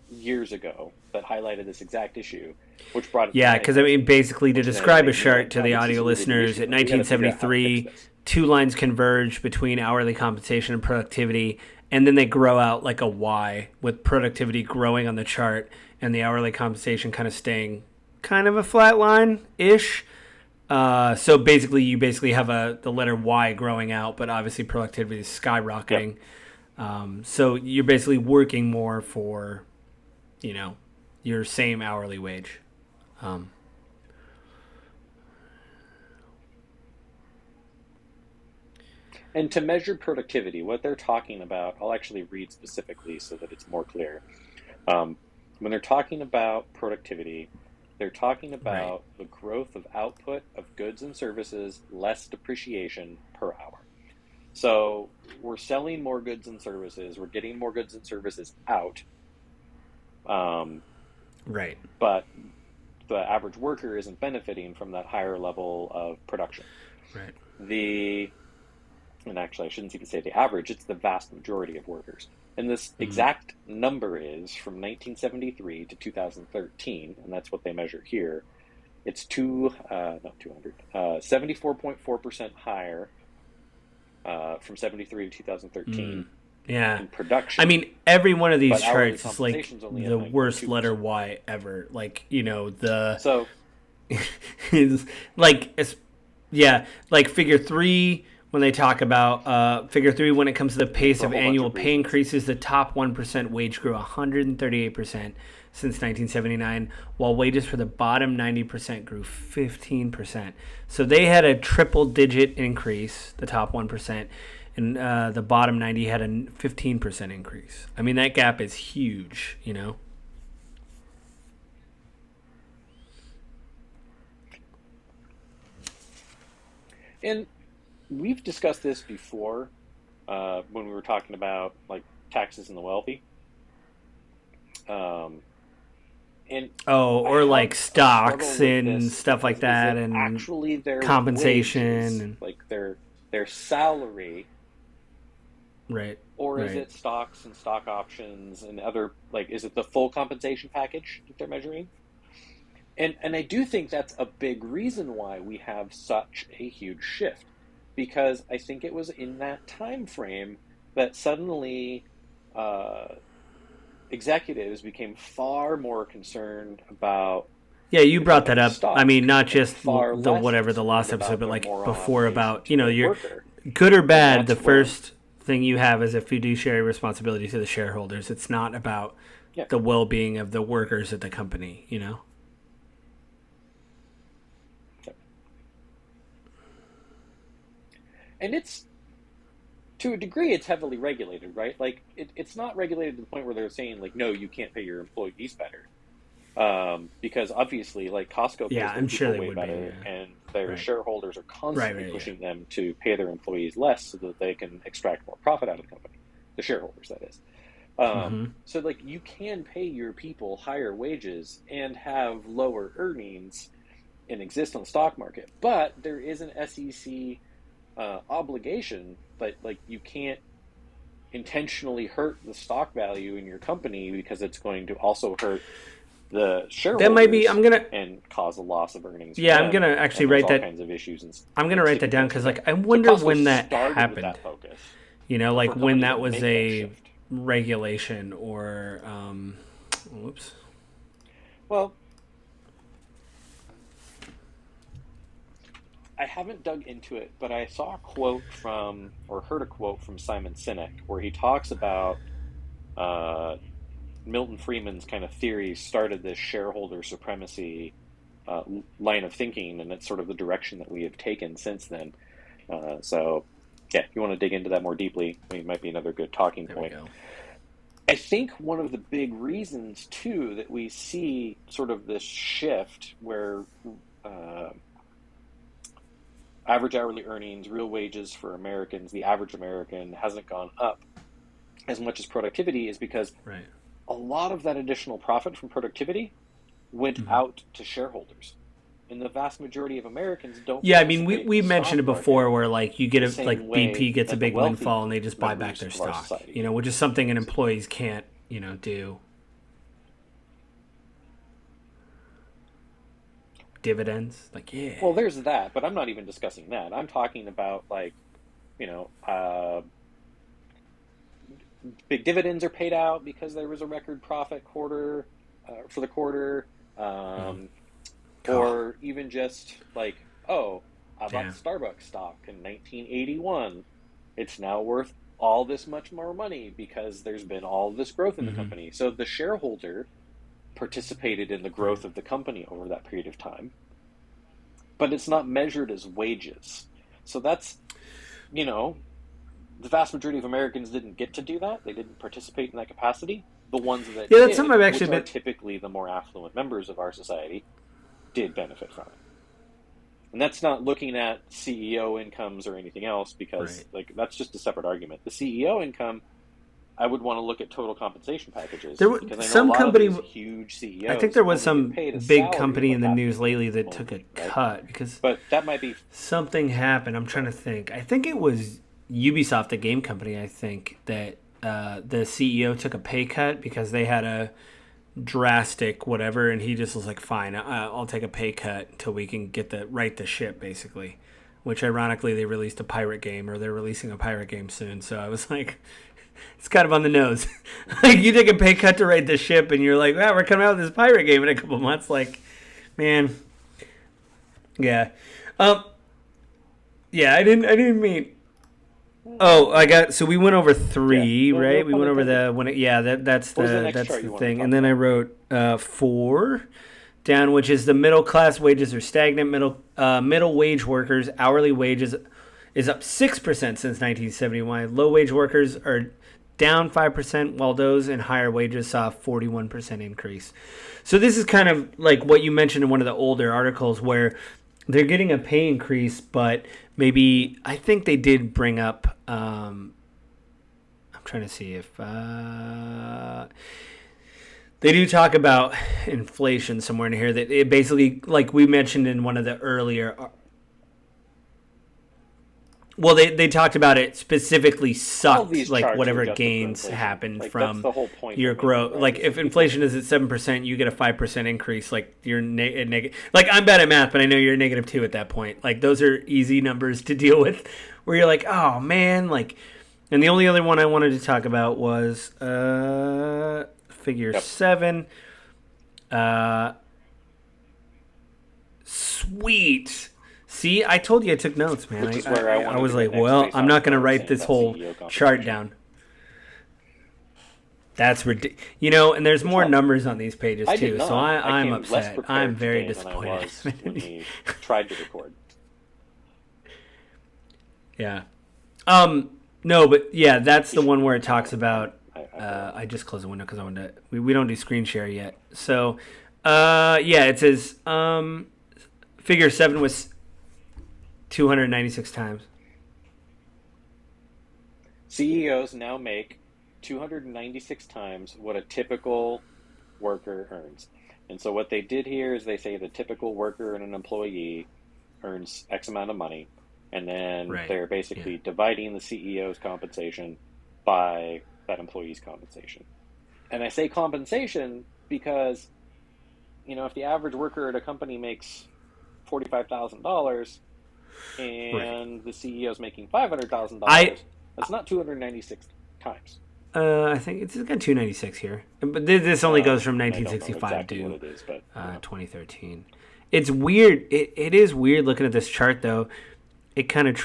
years ago that highlighted this exact issue, which brought it to Yeah, my because I mean, basically, to which then describe made a me chart like, to "Oh, the this is audio really the listeners, issue. at We gotta figure out how to fix 1973, this." 2 lines converge between hourly compensation and productivity, and then they grow out like a Y, with productivity growing on the chart and the hourly compensation kind of staying kind of a flat line ish. So basically, you have the letter Y growing out, but obviously productivity is skyrocketing. Yep. So you're basically working more for, your same hourly wage. And to measure productivity, what they're talking about, I'll actually read specifically so that it's more clear. When they're talking about productivity, they're talking Right. about the growth of output of goods and services less depreciation per hour. So we're selling more goods and services, we're getting more goods and services out, Right. but the average worker isn't benefiting from that higher level of production. Right. And actually, I shouldn't even say the average, it's the vast majority of workers. And this exact number is from 1973 to 2013, and that's what they measure here. It's not 200, 74.4% higher from 73 to 2013 Yeah. in I production, mean, every one of these but hourly charts is like compensation is only at the worst letter 9.2%. Y ever. Like, you know, the So, is like yeah, like figure 3 when they talk about figure 3 when it comes to the pace for a of whole bunch annual of pay reasons. increases, the top 1% wage grew 138% since 1979, while wages for the bottom 90% grew 15%. So they had a triple digit increase, the top 1%, and the bottom 90 had a 15% increase. I mean, that gap is huge, you know? And we've discussed this before when we were talking about like taxes and the wealthy. Um, and Oh, I or like have a struggle stocks with and this stuff because like is that it and actually their compensation wages, and like their salary, right, or is right. it stocks and stock options and other like is it the full compensation package that they're measuring? And I do think that's a big reason why we have such a huge shift because I think it was in that time frame that suddenly uh, executives became far more concerned about Yeah, you the brought that company's up. I stock mean, not and just far the less whatever the concerned last episode, about but their like moral before obligation about, to you know, the your worker. good or And bad, the that's when, first thing you have is a fiduciary responsibility to the shareholders. It's not about yeah. the well-being of the workers at the company, you know? And it's, to a degree, it's heavily regulated, right? Like, it's not regulated to the point where they're saying, like, no, you can't pay your employees better. Because obviously, like Costco Yeah, pays their I'm sure people they way would be. better, Yeah. and their Right. shareholders are Right, constantly right, yeah. pushing them to pay their employees less so that they can extract more profit out of the company. The shareholders, that is. So, like, you can pay your people higher wages and have lower earnings and exist on the stock market, but there is an SEC obligation that, like, you can't intentionally hurt the stock value in your company because it's going to also hurt the That might be, shareholders and cause a loss of earnings for I'm going them. to actually And there's write all that, kinds of issues I'm going to and write that sticking down points because, with it. like, I So wonder Costco when that started with happened. that focus You know, for like a when company that to was make that a shift. regulation or, whoops. Well, I haven't dug into it, but I saw a quote from, or heard a quote from Simon Sinek, where he talks about uh, Milton Friedman's kind of theory started this shareholder supremacy uh, line of thinking, and it's sort of the direction that we have taken since then. So, yeah, if you want to dig into that more deeply, it might be another good talking There we point. go. I think one of the big reasons, too, that we see sort of this shift where uh, average hourly earnings, real wages for Americans, the average American hasn't gone up as much as productivity is because Right. a lot of that additional profit from productivity went Mm-hmm. out to shareholders. And the vast majority of Americans don't Yeah, I mean, participate in we the mentioned stock it market before, where like you get the a same like way BP gets a that the big wealthy windfall and they just buy back members their of our stock, you society know, do. which is something an employees can't, you know, do. Dividends, like yeah, Well, there's that, but I'm not even discussing that. I'm talking about like, you know, big dividends are paid out because there was a record profit quarter for the quarter, um, oh, or even just like, oh, I bought yeah, Starbucks stock in 1981. It's now worth all this much more money because there's been all this growth in the mm-hmm. company. So the shareholder participated in the Right. growth of the company over that period of time, but it's not measured as wages. So that's, you know, the vast majority of Americans didn't get to do that. They didn't participate in that capacity. The ones that Yeah, that's something did, I've actually which are been. typically the more affluent members of our society, did benefit from it. And that's not looking at CEO incomes or anything else because Right. like that's just a separate argument. The CEO income, I would want to look at total compensation There packages were because I know a some lot of company. these huge I think CEOs there was only get some paid a big salary of company like in the half a news million lately that took a only, right? cut because But that might be something happened. I'm trying to think. I think it was Ubisoft, the game company. I think that the CEO took a pay cut because they had a drastic whatever, and he just was like, fine, I'll take a pay cut until we can get the ship, basically. Which ironically they released a pirate game, or they're releasing a pirate game soon. So I was like, it's kind of on the nose. Like, you take a pay cut to right the ship, and you're like, wow, we're coming out with this pirate game in a couple months. Like, man, yeah, yeah. I didn't mean. Oh, so we went over 3, Yeah. right? We went over that's the thing. And then I wrote 4 down, which is the middle class wages are stagnant. Middle wage workers hourly wages is up 6% since 1971. Low wage workers are down 5%, while those in higher wages saw a 41% increase. So this is kind of like what you mentioned in one of the older articles, where they're getting a pay increase, but maybe I think they did bring up. I'm trying to see if they do talk about inflation somewhere in here. That it basically, like we mentioned in one of the earlier. Well, they talked about it specifically sucked, like whatever gains happened from your growth. Like if inflation is at 7%, you get a 5% increase. Like you're negative. Like I'm bad at math, but I know you're -2 at that point. Like those are easy numbers to deal with. Where you're like, oh man, like. And the only other one I wanted to talk about was figure 7. Sweet. See, I told you I took notes, man. I was like, well, I'm not going to write this whole chart down. That's ridiculous. And there's more numbers on these pages, too, so I'm upset. I'm very disappointed. When we tried to record. Yeah. No, but yeah, that's the one where it talks about. I just closed the window because I wanted to. We don't do screen share yet, so yeah, it says figure 7 was 296 times. CEOs now make 296 times what a typical worker earns, and so what they did here is they say the typical worker and an employee earns X amount of money. And then they're basically dividing the CEO's compensation by that employee's compensation. And I say compensation because, if the average worker at a company makes $45,000 and the CEO's making $500,000, that's not 296 times. I think it's got 296 here. But this only goes from 1965 to 2013. It's weird. It is weird looking at this chart, though. It kind of it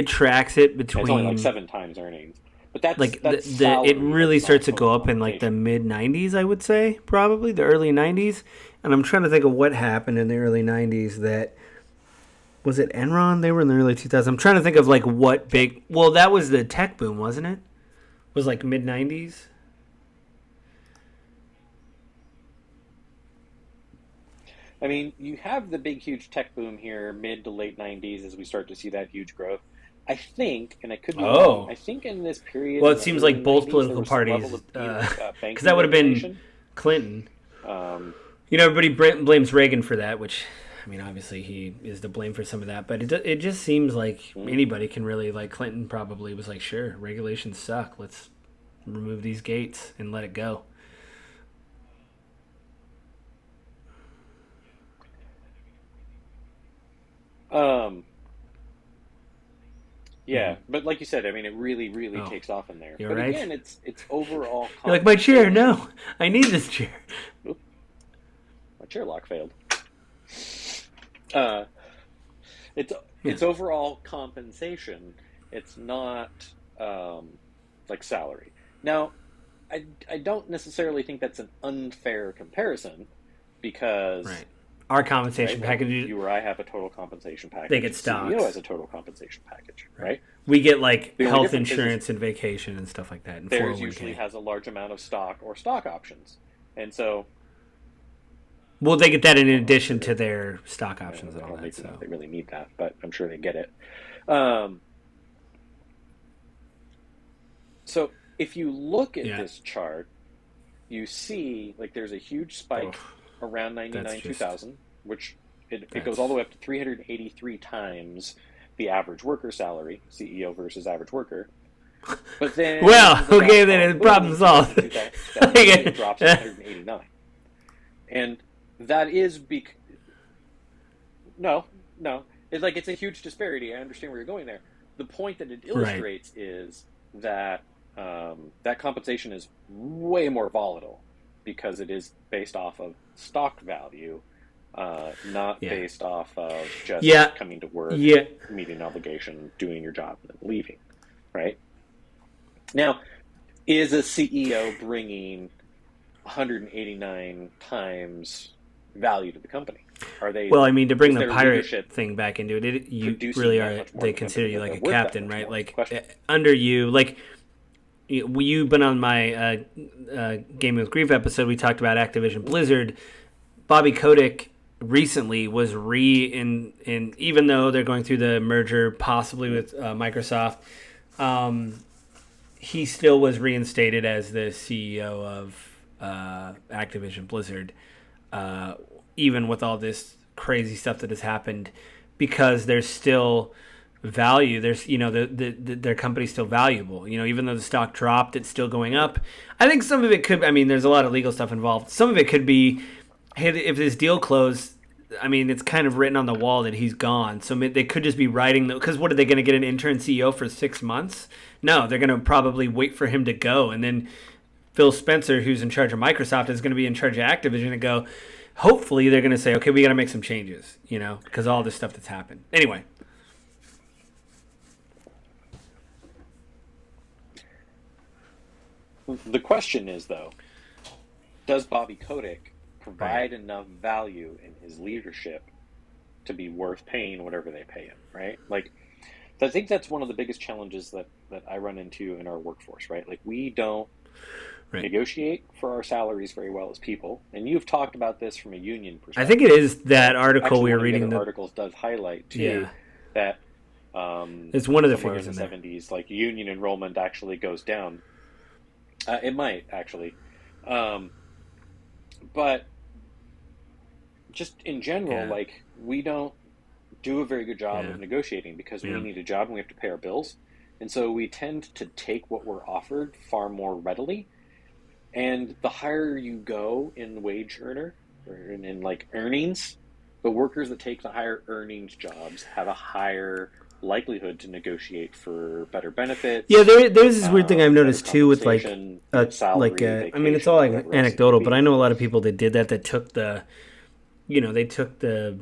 tracks it between. It's only like 7 times earnings, but that's like that's it really starts to go up in like the mid 90s. I would say probably the early 90s, and I'm trying to think of what happened in the early 90s. That was it. Enron. They were in the early 2000s. I'm trying to think of like what big. Well, that was the tech boom, wasn't it? It was like mid 90s. I mean, you have the big, huge tech boom here, mid to late 90s, as we start to see that huge growth. I think, and I could be wrong, I think in this period... Well, it seems like both political parties, because that would have been Clinton. Everybody blames Reagan for that, which, I mean, obviously he is to blame for some of that, but it just seems like anybody can really, like Clinton probably was like, sure, regulations suck, let's remove these gates and let it go. Yeah, but like you said, I mean, it really, really takes off in there. But again, it's overall... You're like, my chair, no, I need this chair. Oop, my chair lock failed. It's overall compensation. It's not like salary. Now, I don't necessarily think that's an unfair comparison because... Right. Our compensation package. You or I have a total compensation package. They get stocks. CEO has a total compensation package, right? We get like health insurance and vacation and stuff like that. And theirs usually has a large amount of stock or stock options, and so. Well, they get that in addition to their stock options and all that. So they really need that, but I'm sure they get it. So if you look at this chart, you see like there's a huge spike. Around 99, 2000, which it goes all the way up to 383 times the average worker salary, CEO versus average worker. But then Well, the okay, Dow then falls, it's boom, problem in solved. 2008, it drops to 189. And that is no, no. It's like it's a huge disparity. I understand where you're going there. The point that it Right. illustrates is that that compensation is way more volatile because it is based off of stock value, not Yeah. based off of just Yeah. coming to work, Yeah. meeting an obligation, doing your job, and then leaving. Right now, is a CEO bringing 189 times value to the company? Are they Well, I mean, to bring is the their pirate leadership thing back into it, you producing really that are. much more They to the consider company you that like they're a worth that captain, much right? more? Like Question. under you, like you've been on my Game with Grief episode. We talked about Activision Blizzard. Bobby Kotick recently was in even though they're going through the merger possibly with Microsoft, he still was reinstated as the CEO of Activision Blizzard, uh, even with all this crazy stuff that has happened, because there's still value. There's their company's still valuable. Even though the stock dropped, it's still going up. I think some of it could. I mean, there's a lot of legal stuff involved. Some of it could be, hey, if this deal closed. I mean, it's kind of written on the wall that he's gone. So they could just be writing because what are they going to get an intern CEO for 6 months? No, they're going to probably wait for him to go, and then Phil Spencer, who's in charge of Microsoft, is going to be in charge of Activision and go. Hopefully, they're going to say, okay, we got to make some changes, because all this stuff that's happened. Anyway, The question is though, does Bobby Kotick right. provide enough value in his leadership to be worth paying whatever they pay him? Right? Like, I think that's one of the biggest challenges that I run into in our workforce. Right? Like, we don't Right. negotiate for our salaries very well as people, and you've talked about this from a union I think it perspective. is that article Actually, we were one of the reading. other That articles does highlight too yeah, that it's one of the somewhere in figures the in there. 70s, like union enrollment actually goes down. It might actually, um, but just in general, Yeah, like we don't do a very good job yeah, of negotiating because we yeah. need a job and we have to pay our bills, and so we tend to take what we're offered far more readily. And the higher you go in wage earner or in like earnings, the workers that take the higher earnings jobs have a higher likelihood to negotiate for better Yeah, benefits, there's this weird thing I've better noticed too with compensation, be it salary, I mean, it's all vacation, like whatever else it may anecdotal, but I be. know a lot of people that did that took they took the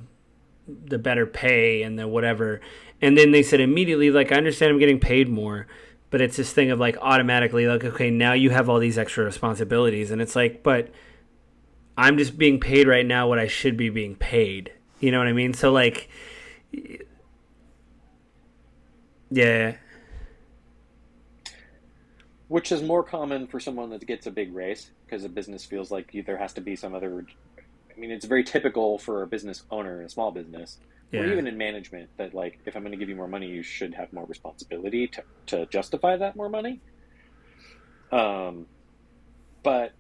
better pay and the whatever, and then they said immediately, like, I understand I'm getting paid more, but it's this thing of like automatically, like, okay, now you have all these extra responsibilities, and it's like, but I'm just being paid right now what I should be being paid. You know what I mean? So like, yeah, Which is more common for someone that gets a big raise because a business feels like there has to be some other. I mean, it's very typical for a business owner in a small business, or yeah. even in management, that like if I'm going to give you more money, you should have more responsibility to justify that more money. Um, but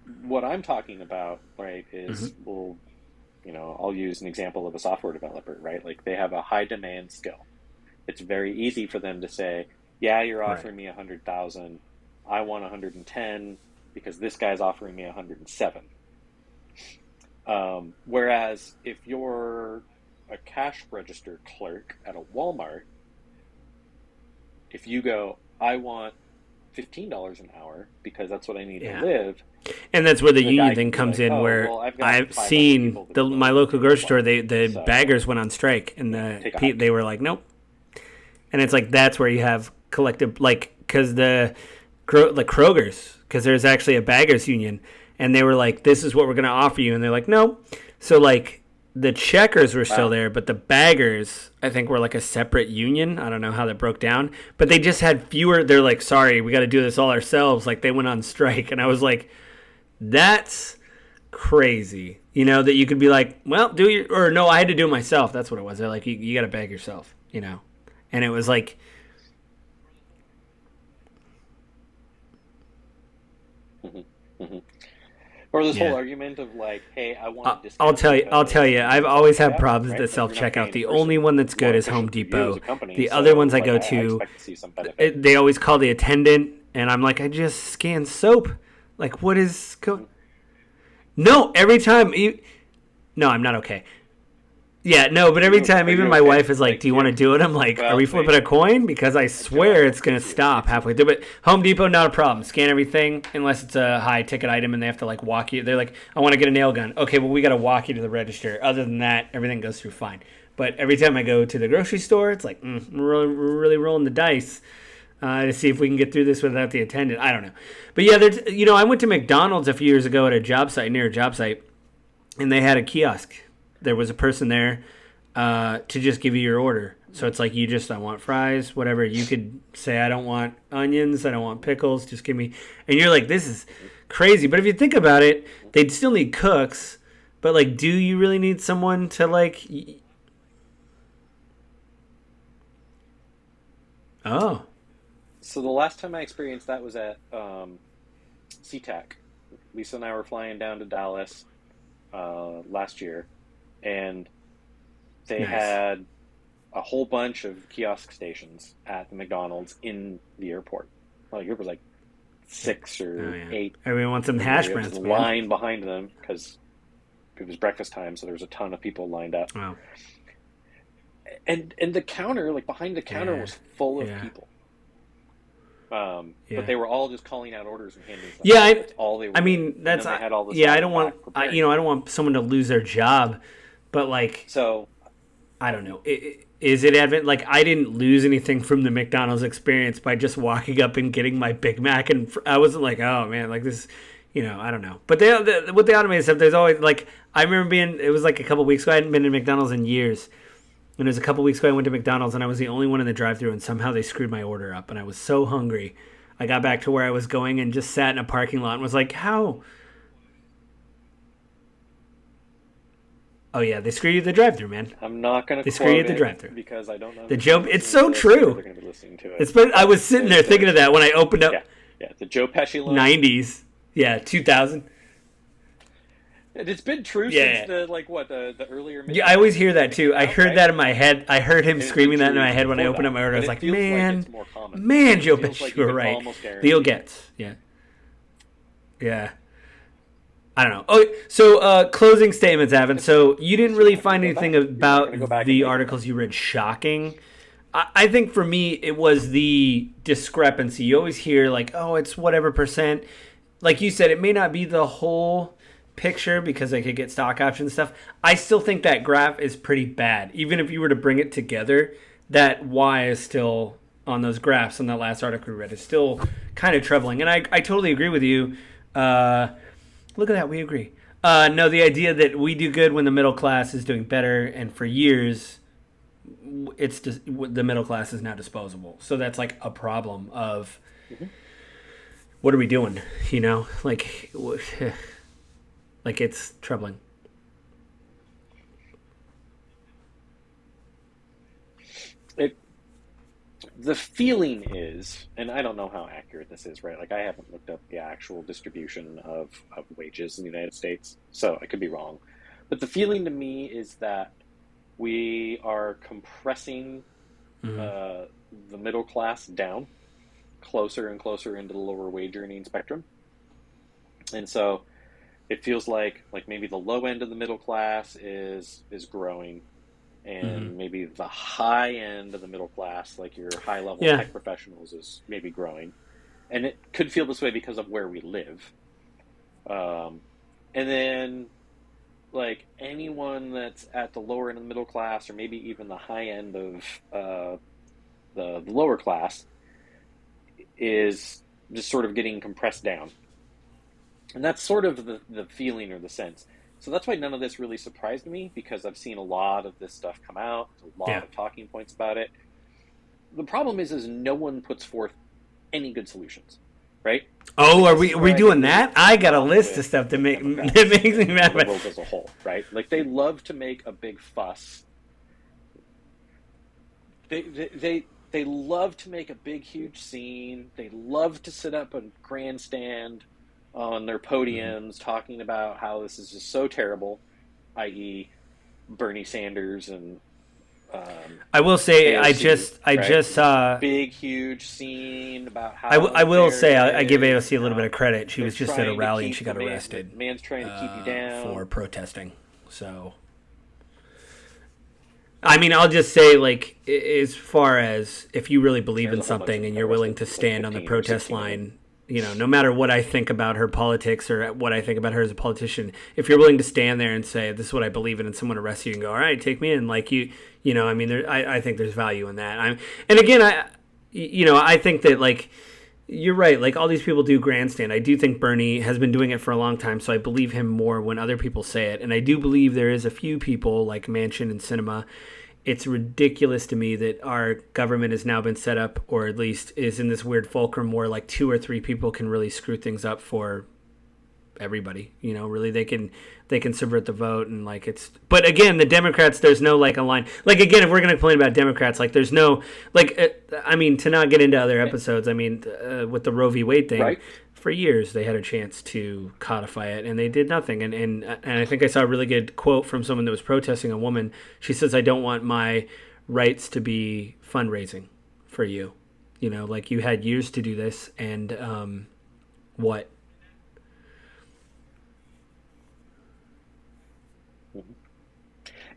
what I'm talking about, right, is Hmm. well, I'll use an example of a software developer, right? Like they have a high demand skill. It's very easy for them to say, "Yeah, you're Right. offering me 100,000. I want 110 because this guy's offering me 107." Whereas if you're a cash register clerk at a Walmart, if you go, "I want $15 an hour because that's what I need to Yeah. live," And that's where the the union guy thing can be comes like, in, "Oh, where well, I've got I've 500 seen people that are my willing to local pay this grocery store. much, The so baggers went on strike, and take a they hike." were like, nope. And it's like that's where you have collective, like, because the Kroger's, because there's actually a baggers union, and they were like, this is what we're gonna offer you, and they're like, no. So like the checkers were still Wow. there, but the baggers, I think, were like a separate union. I don't know how that broke down, but they just had fewer. They're like, sorry, we got to do this all ourselves. Like they went on strike, and I was like, that's crazy. That you could be like, well, do your, or no, I had to do it myself. That's what it was. They're like, you got to bag yourself. And it was like, Hmm. Hmm. Or this whole Yeah. argument of like, hey, I want a I'll discount tell you. I'll because tell you. I'm I've using always self had checkout, problems with the right? Like self you're not checkout. paying in The only person. one that's It's good more is Home efficient for you as Depot. a company. The other ones So I like go I to, expect to see some benefit. they always call the attendant, and I'm like, I just scanned soap. Like, what is Mm-hmm. No, every time. No, I'm not okay. Yeah, no, but every time, Are even you my okay? wife is like, Like, "Do you want to do it?" I'm like, "Are well, we flipping a coin?" Because I Joe, I swear it's don't gonna think you. stop halfway through. But Home Depot, not a problem. Scan everything unless it's a high ticket item and they have to like walk you. They're like, "I want to get a nail gun." Okay, well we got to walk you to the register. Other than that, everything goes through fine. But every time I go to the grocery store, it's like we're really rolling the dice to see if we can get through this without the attendant. I don't know, but yeah, I went to McDonald's a few years ago at a job site near a job site, and they had a kiosk. There was a person there to just give you your order. So it's like I want fries, whatever. You could say, I don't want onions, I don't want pickles, just give me. And you're like, this is crazy. But if you think about it, they'd still need cooks. But like, do you really need someone to like? Oh, So the last time I experienced that was at SeaTac. Lisa and I were flying down to Dallas last year, and they nice. had a whole bunch of kiosk stations at the McDonald's in the airport. Like it was like six Oh or yeah. eight. Everyone wants some And there hash was a browns, man. line behind them because it was breakfast time, so there was a ton of people lined up. Wow. And the counter, like behind the counter, Yeah. was full of Yeah. people. But Yeah. they were all just calling out orders and handing stuff Yeah. out. That's all they were I doing. mean, And that's then they had all the yeah. I staff don't want back preparing. I don't want someone to lose their job, but like So I don't know. Is it evident? Like, I didn't lose anything from the McDonald's experience by just walking up and getting my Big Mac, and I wasn't like, oh man, like this, I don't know. But with the automated stuff, there's always like, I remember it was like a couple weeks ago. I hadn't been to McDonald's in years, and it was a couple weeks ago I went to McDonald's, and I was the only one in the drive-thru, and somehow they screwed my order up, and I was so hungry. I got back to where I was going and just sat in a parking lot and was like, how? Oh yeah, they screw you at the drive-thru, man. I'm not going They to screw you quote at the it drive-thru. because I don't know The who's going Joe, to be it's listening so to this or true. they're going to be listening to it. It's but I was sitting The, there thinking the of that when I opened up yeah, the Joe Pesci line. 90s. Yeah, 2000. And it's been true Yeah. since the earlier mid Yeah, I always hear that too. I out, heard right? that in my head. I heard him And it's been screaming that in true my even head when I before opened up that. my order. I But was it like, feels like man, it's more common. man, Joe It feels Pesci, like you you were can right. almost Leo guarantee. Getz. Yeah. Yeah. I don't know. Oh, so closing statements, Avin. So you didn't really find anything You're not going to go about back and the make articles you read shocking. I think for me, it was the discrepancy. You always hear like, oh, it's whatever percent. Like you said, it may not be the whole picture because they could get stock option stuff. I still think that graph is pretty bad. Even if you were to bring it together, that Y is still on those graphs on that last article we read is still kind of troubling. And I totally agree with you. Look at that, we agree. No, the idea that we do good when the middle class is doing better, and for years, it's just the middle class is now disposable. So that's like a problem of what are we doing? Like, like it's troubling. It, the feeling is, and I don't know how accurate this is, right? Like I haven't looked up the actual distribution of wages in the United States, so I could be wrong. But the feeling to me is that we are compressing Mm-hmm. the middle class down closer and closer into the lower wage earning spectrum. And so it feels like maybe the low end of the middle class is growing, Mm-hmm. and maybe the high end of the middle class, like your high level Yeah. tech professionals, is maybe growing. And it could feel this way because of where we live. And then like anyone that's at the lower end of the middle class, or maybe even the high end of the lower class, is just sort of getting compressed down. And that's sort of the feeling or the sense. So that's why none of this really surprised me, because I've seen a lot of this stuff come out, a lot Yeah. of talking points about it. The problem is no one puts forth any good solutions, right? Oh, Like, are this we is are where we I doing think that? there's I got a problem list of with stuff that Democrats that makes me and mad. the world as a whole, right? Like they love to make a big fuss. They love to make a big huge scene. They love to sit up and grandstand on their Mm-hmm. podiums talking about how this is just so terrible, i.e., Bernie Sanders and I will say AOC, I right? just saw. Big, huge scene about I how will unfair say it I give is AOC and a little bit how of credit. She they're was just at a trying to rally and she keep got the arrested man's trying to keep you for down. protesting. So I mean, I'll just say, like, as far as if you really believe There's in a whole bunch of something them and got you're willing arrested, to like stand on the 15 or protest 16 of them. line, no matter what I think about her politics or what I think about her as a politician, if you're willing to stand there and say, this is what I believe in, and someone arrests you and go, all right, take me in, like, I mean, I think there's value in that. And again, I think that, like, you're right. Like all these people do grandstand. I do think Bernie has been doing it for a long time, so I believe him more when other people say it. And I do believe there is a few people like Manchin and Cinema. It's ridiculous to me that our government has now been set up, or at least is in this weird fulcrum where like two or three people can really screw things up for everybody. Really they can subvert the vote and like it's. But again, the Democrats, there's no like a line. Like again, if we're gonna complain about Democrats, like there's no like. I mean, to not get into other episodes, I mean, with the Roe v. Wade thing. Right? For years, they had a chance to codify it, and they did nothing. And I think I saw a really good quote from someone that was protesting. A woman, she says, "I don't want my rights to be fundraising for you. Like you had years to do this, and what? Mm-hmm.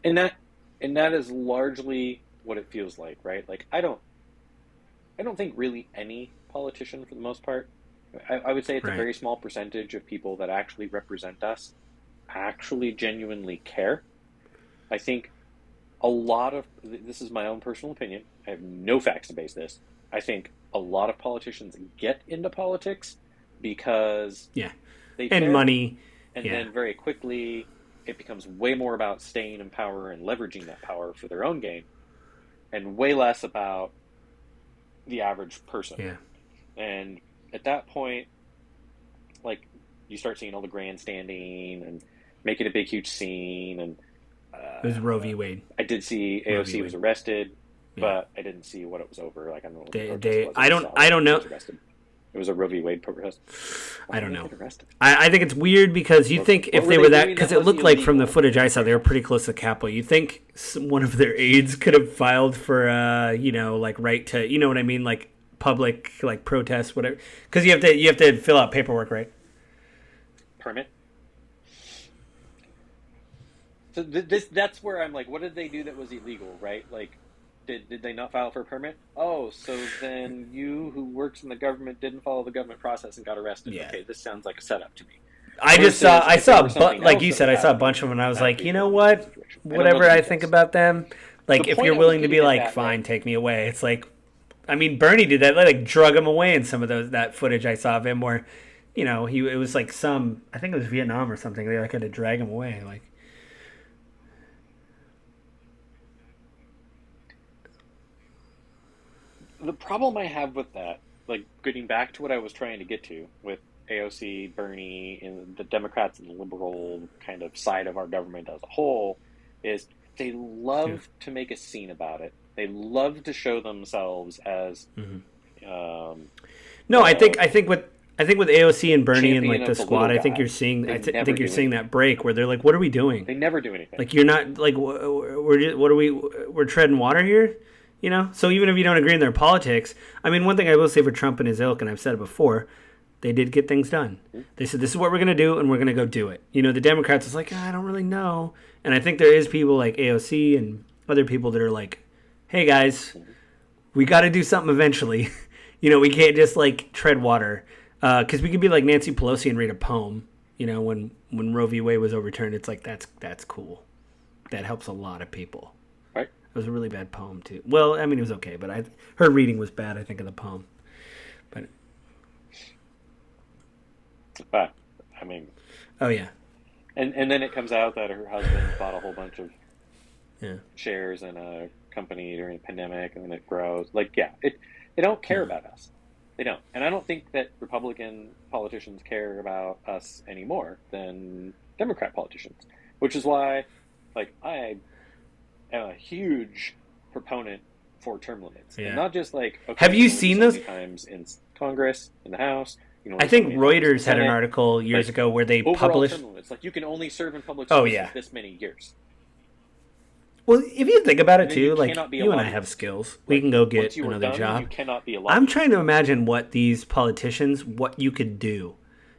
And that is largely what it feels like, right? Like I don't think really any politician, for the most part, I would say it's a Right, very small percentage of people that actually represent us actually genuinely care. I think a lot of this is my own personal opinion. I have no facts to base this. I think a lot of politicians get into politics because yeah, they and care, money, and yeah, then very quickly it becomes way more about staying in power and leveraging that power for their own gain, and way less about the average person. yeah. And at that point, like you start seeing all the grandstanding and making a big, huge scene. And It was Roe uh, v. Wade. I did see Roe v. AOC was Wade. arrested, Yeah. but I didn't see what it was over. Like I don't know what the protest They was. I I just don't saw I that don't she know. was arrested. It was a Roe v. Wade protest. Why I did don't they know. get arrested? I think it's weird because you think What if were they they were that, doing because that it was looked like from the illegal footage I in saw their they were pretty country? close to the Capitol. You think one of their aides could have filed for like right to, what I mean, like public like protest, whatever, because you have to fill out paperwork, right? Permit. So that's where I'm like, what did they do that was illegal, right? Like, did they not file for a permit? Oh, so then you who works in the government didn't follow the government process and got arrested. Yeah. Okay, this sounds like a setup to me. I just saw Versus I if there saw was but something like else you that said, was I saw a bunch happening, of them and I was that would like, be a you know totally what, different situation. I don't know whatever the I think details. about them, The like if point you're I was willing to be getting at like, that though, fine, take me away, it's like, I mean, Bernie did that. They like drug him away in some of that footage I saw of him where, it was like I think it was Vietnam or something. They like had to drag him away. Like, the problem I have with that, like getting back to what I was trying to get to with AOC, Bernie, and the Democrats and the liberal kind of side of our government as a whole, is they yeah. love to make a scene about it. They love to show themselves as Hmm. um, No, the I think with AOC and Bernie and champion like the of the squad, little I think you're guy. seeing. They I never think you're do seeing anything. that break where they're like, "What are we doing? They never do anything. Like, you're not like what are we? We're treading water here." So even if you don't agree in their politics, I mean, one thing I will say for Trump and his ilk, and I've said it before, they did get things done. They said, this is what we're going to do, and we're going to go do it. The Democrats is like, I don't really know. And I think there is people like AOC and other people that are like, hey, guys, we got to do something eventually. We can't just like tread water. Because we could be like Nancy Pelosi and read a poem. When Roe v. Wade was overturned, it's like, that's cool. That helps a lot of people. Right? It was a really bad poem too. Well, I mean, it was okay, but her reading was bad. I think of the poem, but But I mean, oh yeah, and then it comes out that her husband bought a whole bunch of yeah, shares in a company during a pandemic, and then it grows. Like, yeah, they don't care no, about us. They don't, and I don't think that Republican politicians care about us any more than Democrat politicians, which is why, like, I am a huge proponent for term limits, and yeah. not just like, okay, Have you can you only do seen so those? many times in Congress, in the House. I think Reuters had an article years ago where they published. Term limits. Like, you can only serve in public Oh service yeah. this many years. Well, if you think about it too, you like cannot be you and I allowed- have skills, we can go get Once you are another done, job. you cannot be a I'm lobbyist. trying to imagine what these politicians, what you could do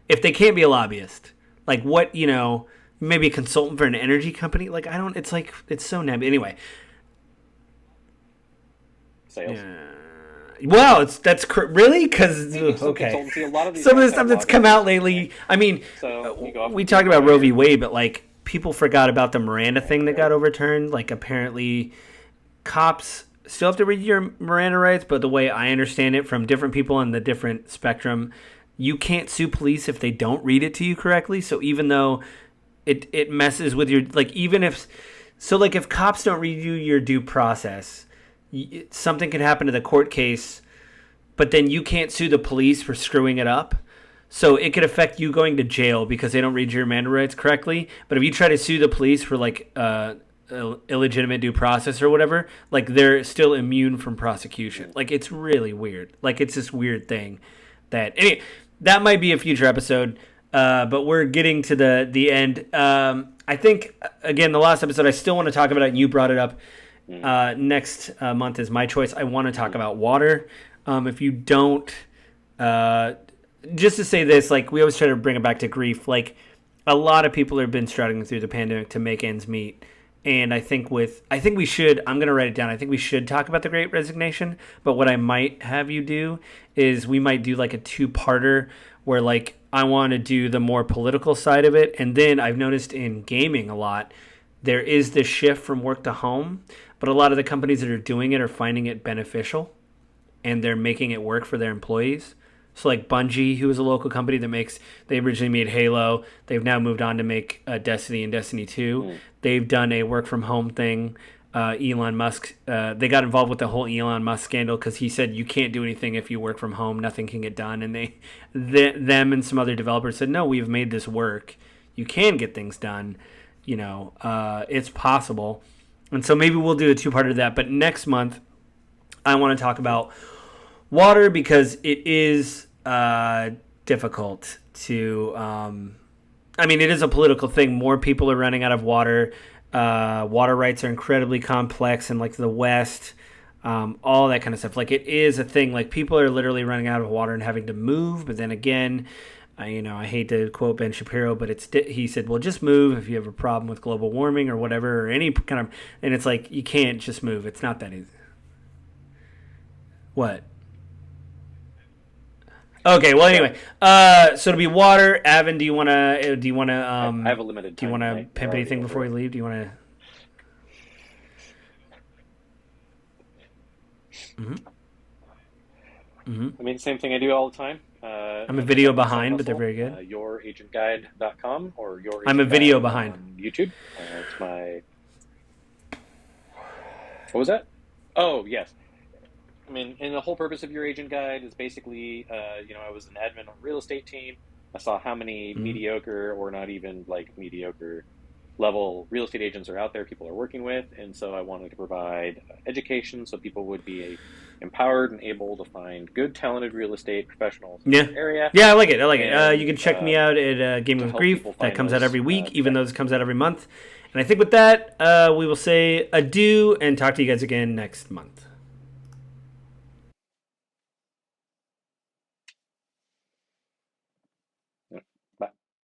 if they can't be a lobbyist. Like what, maybe a consultant for an energy company. Like I don't. It's like it's so nebulous. Anyway. Sales. Wow, really because okay. Consultancy, a lot of these Some of the guys stuff have that's come lobbyists. out lately. I mean, So, you go off we and talked do about Roe it. v. Wade, but like people forgot about the Miranda thing that got overturned. Like apparently, cops still have to read your Miranda rights, but the way I understand it from different people on the different spectrum, you can't sue police if they don't read it to you correctly. So even though it messes with your even if if cops don't read you your due process, something can happen to the court case, but then you can't sue the police for screwing it up. So it could affect you going to jail because they don't read your Miranda rights correctly. But if you try to sue the police for illegitimate due process or whatever, they're still immune from prosecution. It's really weird. It's this weird thing that anyway, that might be a future episode. But we're getting to the end. I think again the last episode I still want to talk about it, and you brought it up. Next month is my choice. I want to talk about water. If you don't, just to say this, we always try to bring it back to grief. A lot of people have been struggling through the pandemic to make ends meet. And I think we should, I'm going to write it down. I think we should talk about the Great Resignation. But what I might have you do is we might do a 2-parter where I want to do the more political side of it. And then I've noticed in gaming a lot, there is this shift from work to home. But a lot of the companies that are doing it are finding it beneficial. And they're making it work for their employees. So Bungie, who is a local company they originally made Halo. They've now moved on to make Destiny and Destiny 2. They've done a work from home thing. Elon Musk, they got involved with the whole Elon Musk scandal because he said you can't do anything if you work from home. Nothing can get done. And them and some other developers said, no, we've made this work. You can get things done. It's possible. And so maybe we'll do a 2-parter of that. But next month, I want to talk about water because it is difficult to. It is a political thing. More people are running out of water. Water rights are incredibly complex in the West. All that kind of stuff. It is a thing. People are literally running out of water and having to move. But then again, I hate to quote Ben Shapiro, but he said, well, just move if you have a problem with global warming or whatever, or any kind of. And it's you can't just move. It's not that easy. What? Okay. Well, anyway. So it'll be water. Avin, do you want to? I have a limited Do you time want to tonight. pimp We're anything already before we over. leave? Do you want to? Same thing I do all the time. I'm a video behind, but they're very good. YourAgentGuide.com or Your I'm a Agent video Guide behind. on YouTube. It's my. What was that? Oh, yes. And the whole purpose of Your Agent Guide is basically, I was an admin on a real estate team. I saw how many mediocre or not even mediocre level real estate agents are out there, people are working with. And so I wanted to provide education so people would be empowered and able to find good, talented real estate professionals in the area. Yeah, I like it. You can check me out at Game of Grief. That comes out every week, even though this comes out every month. And I think with that, we will say adieu and talk to you guys again next month.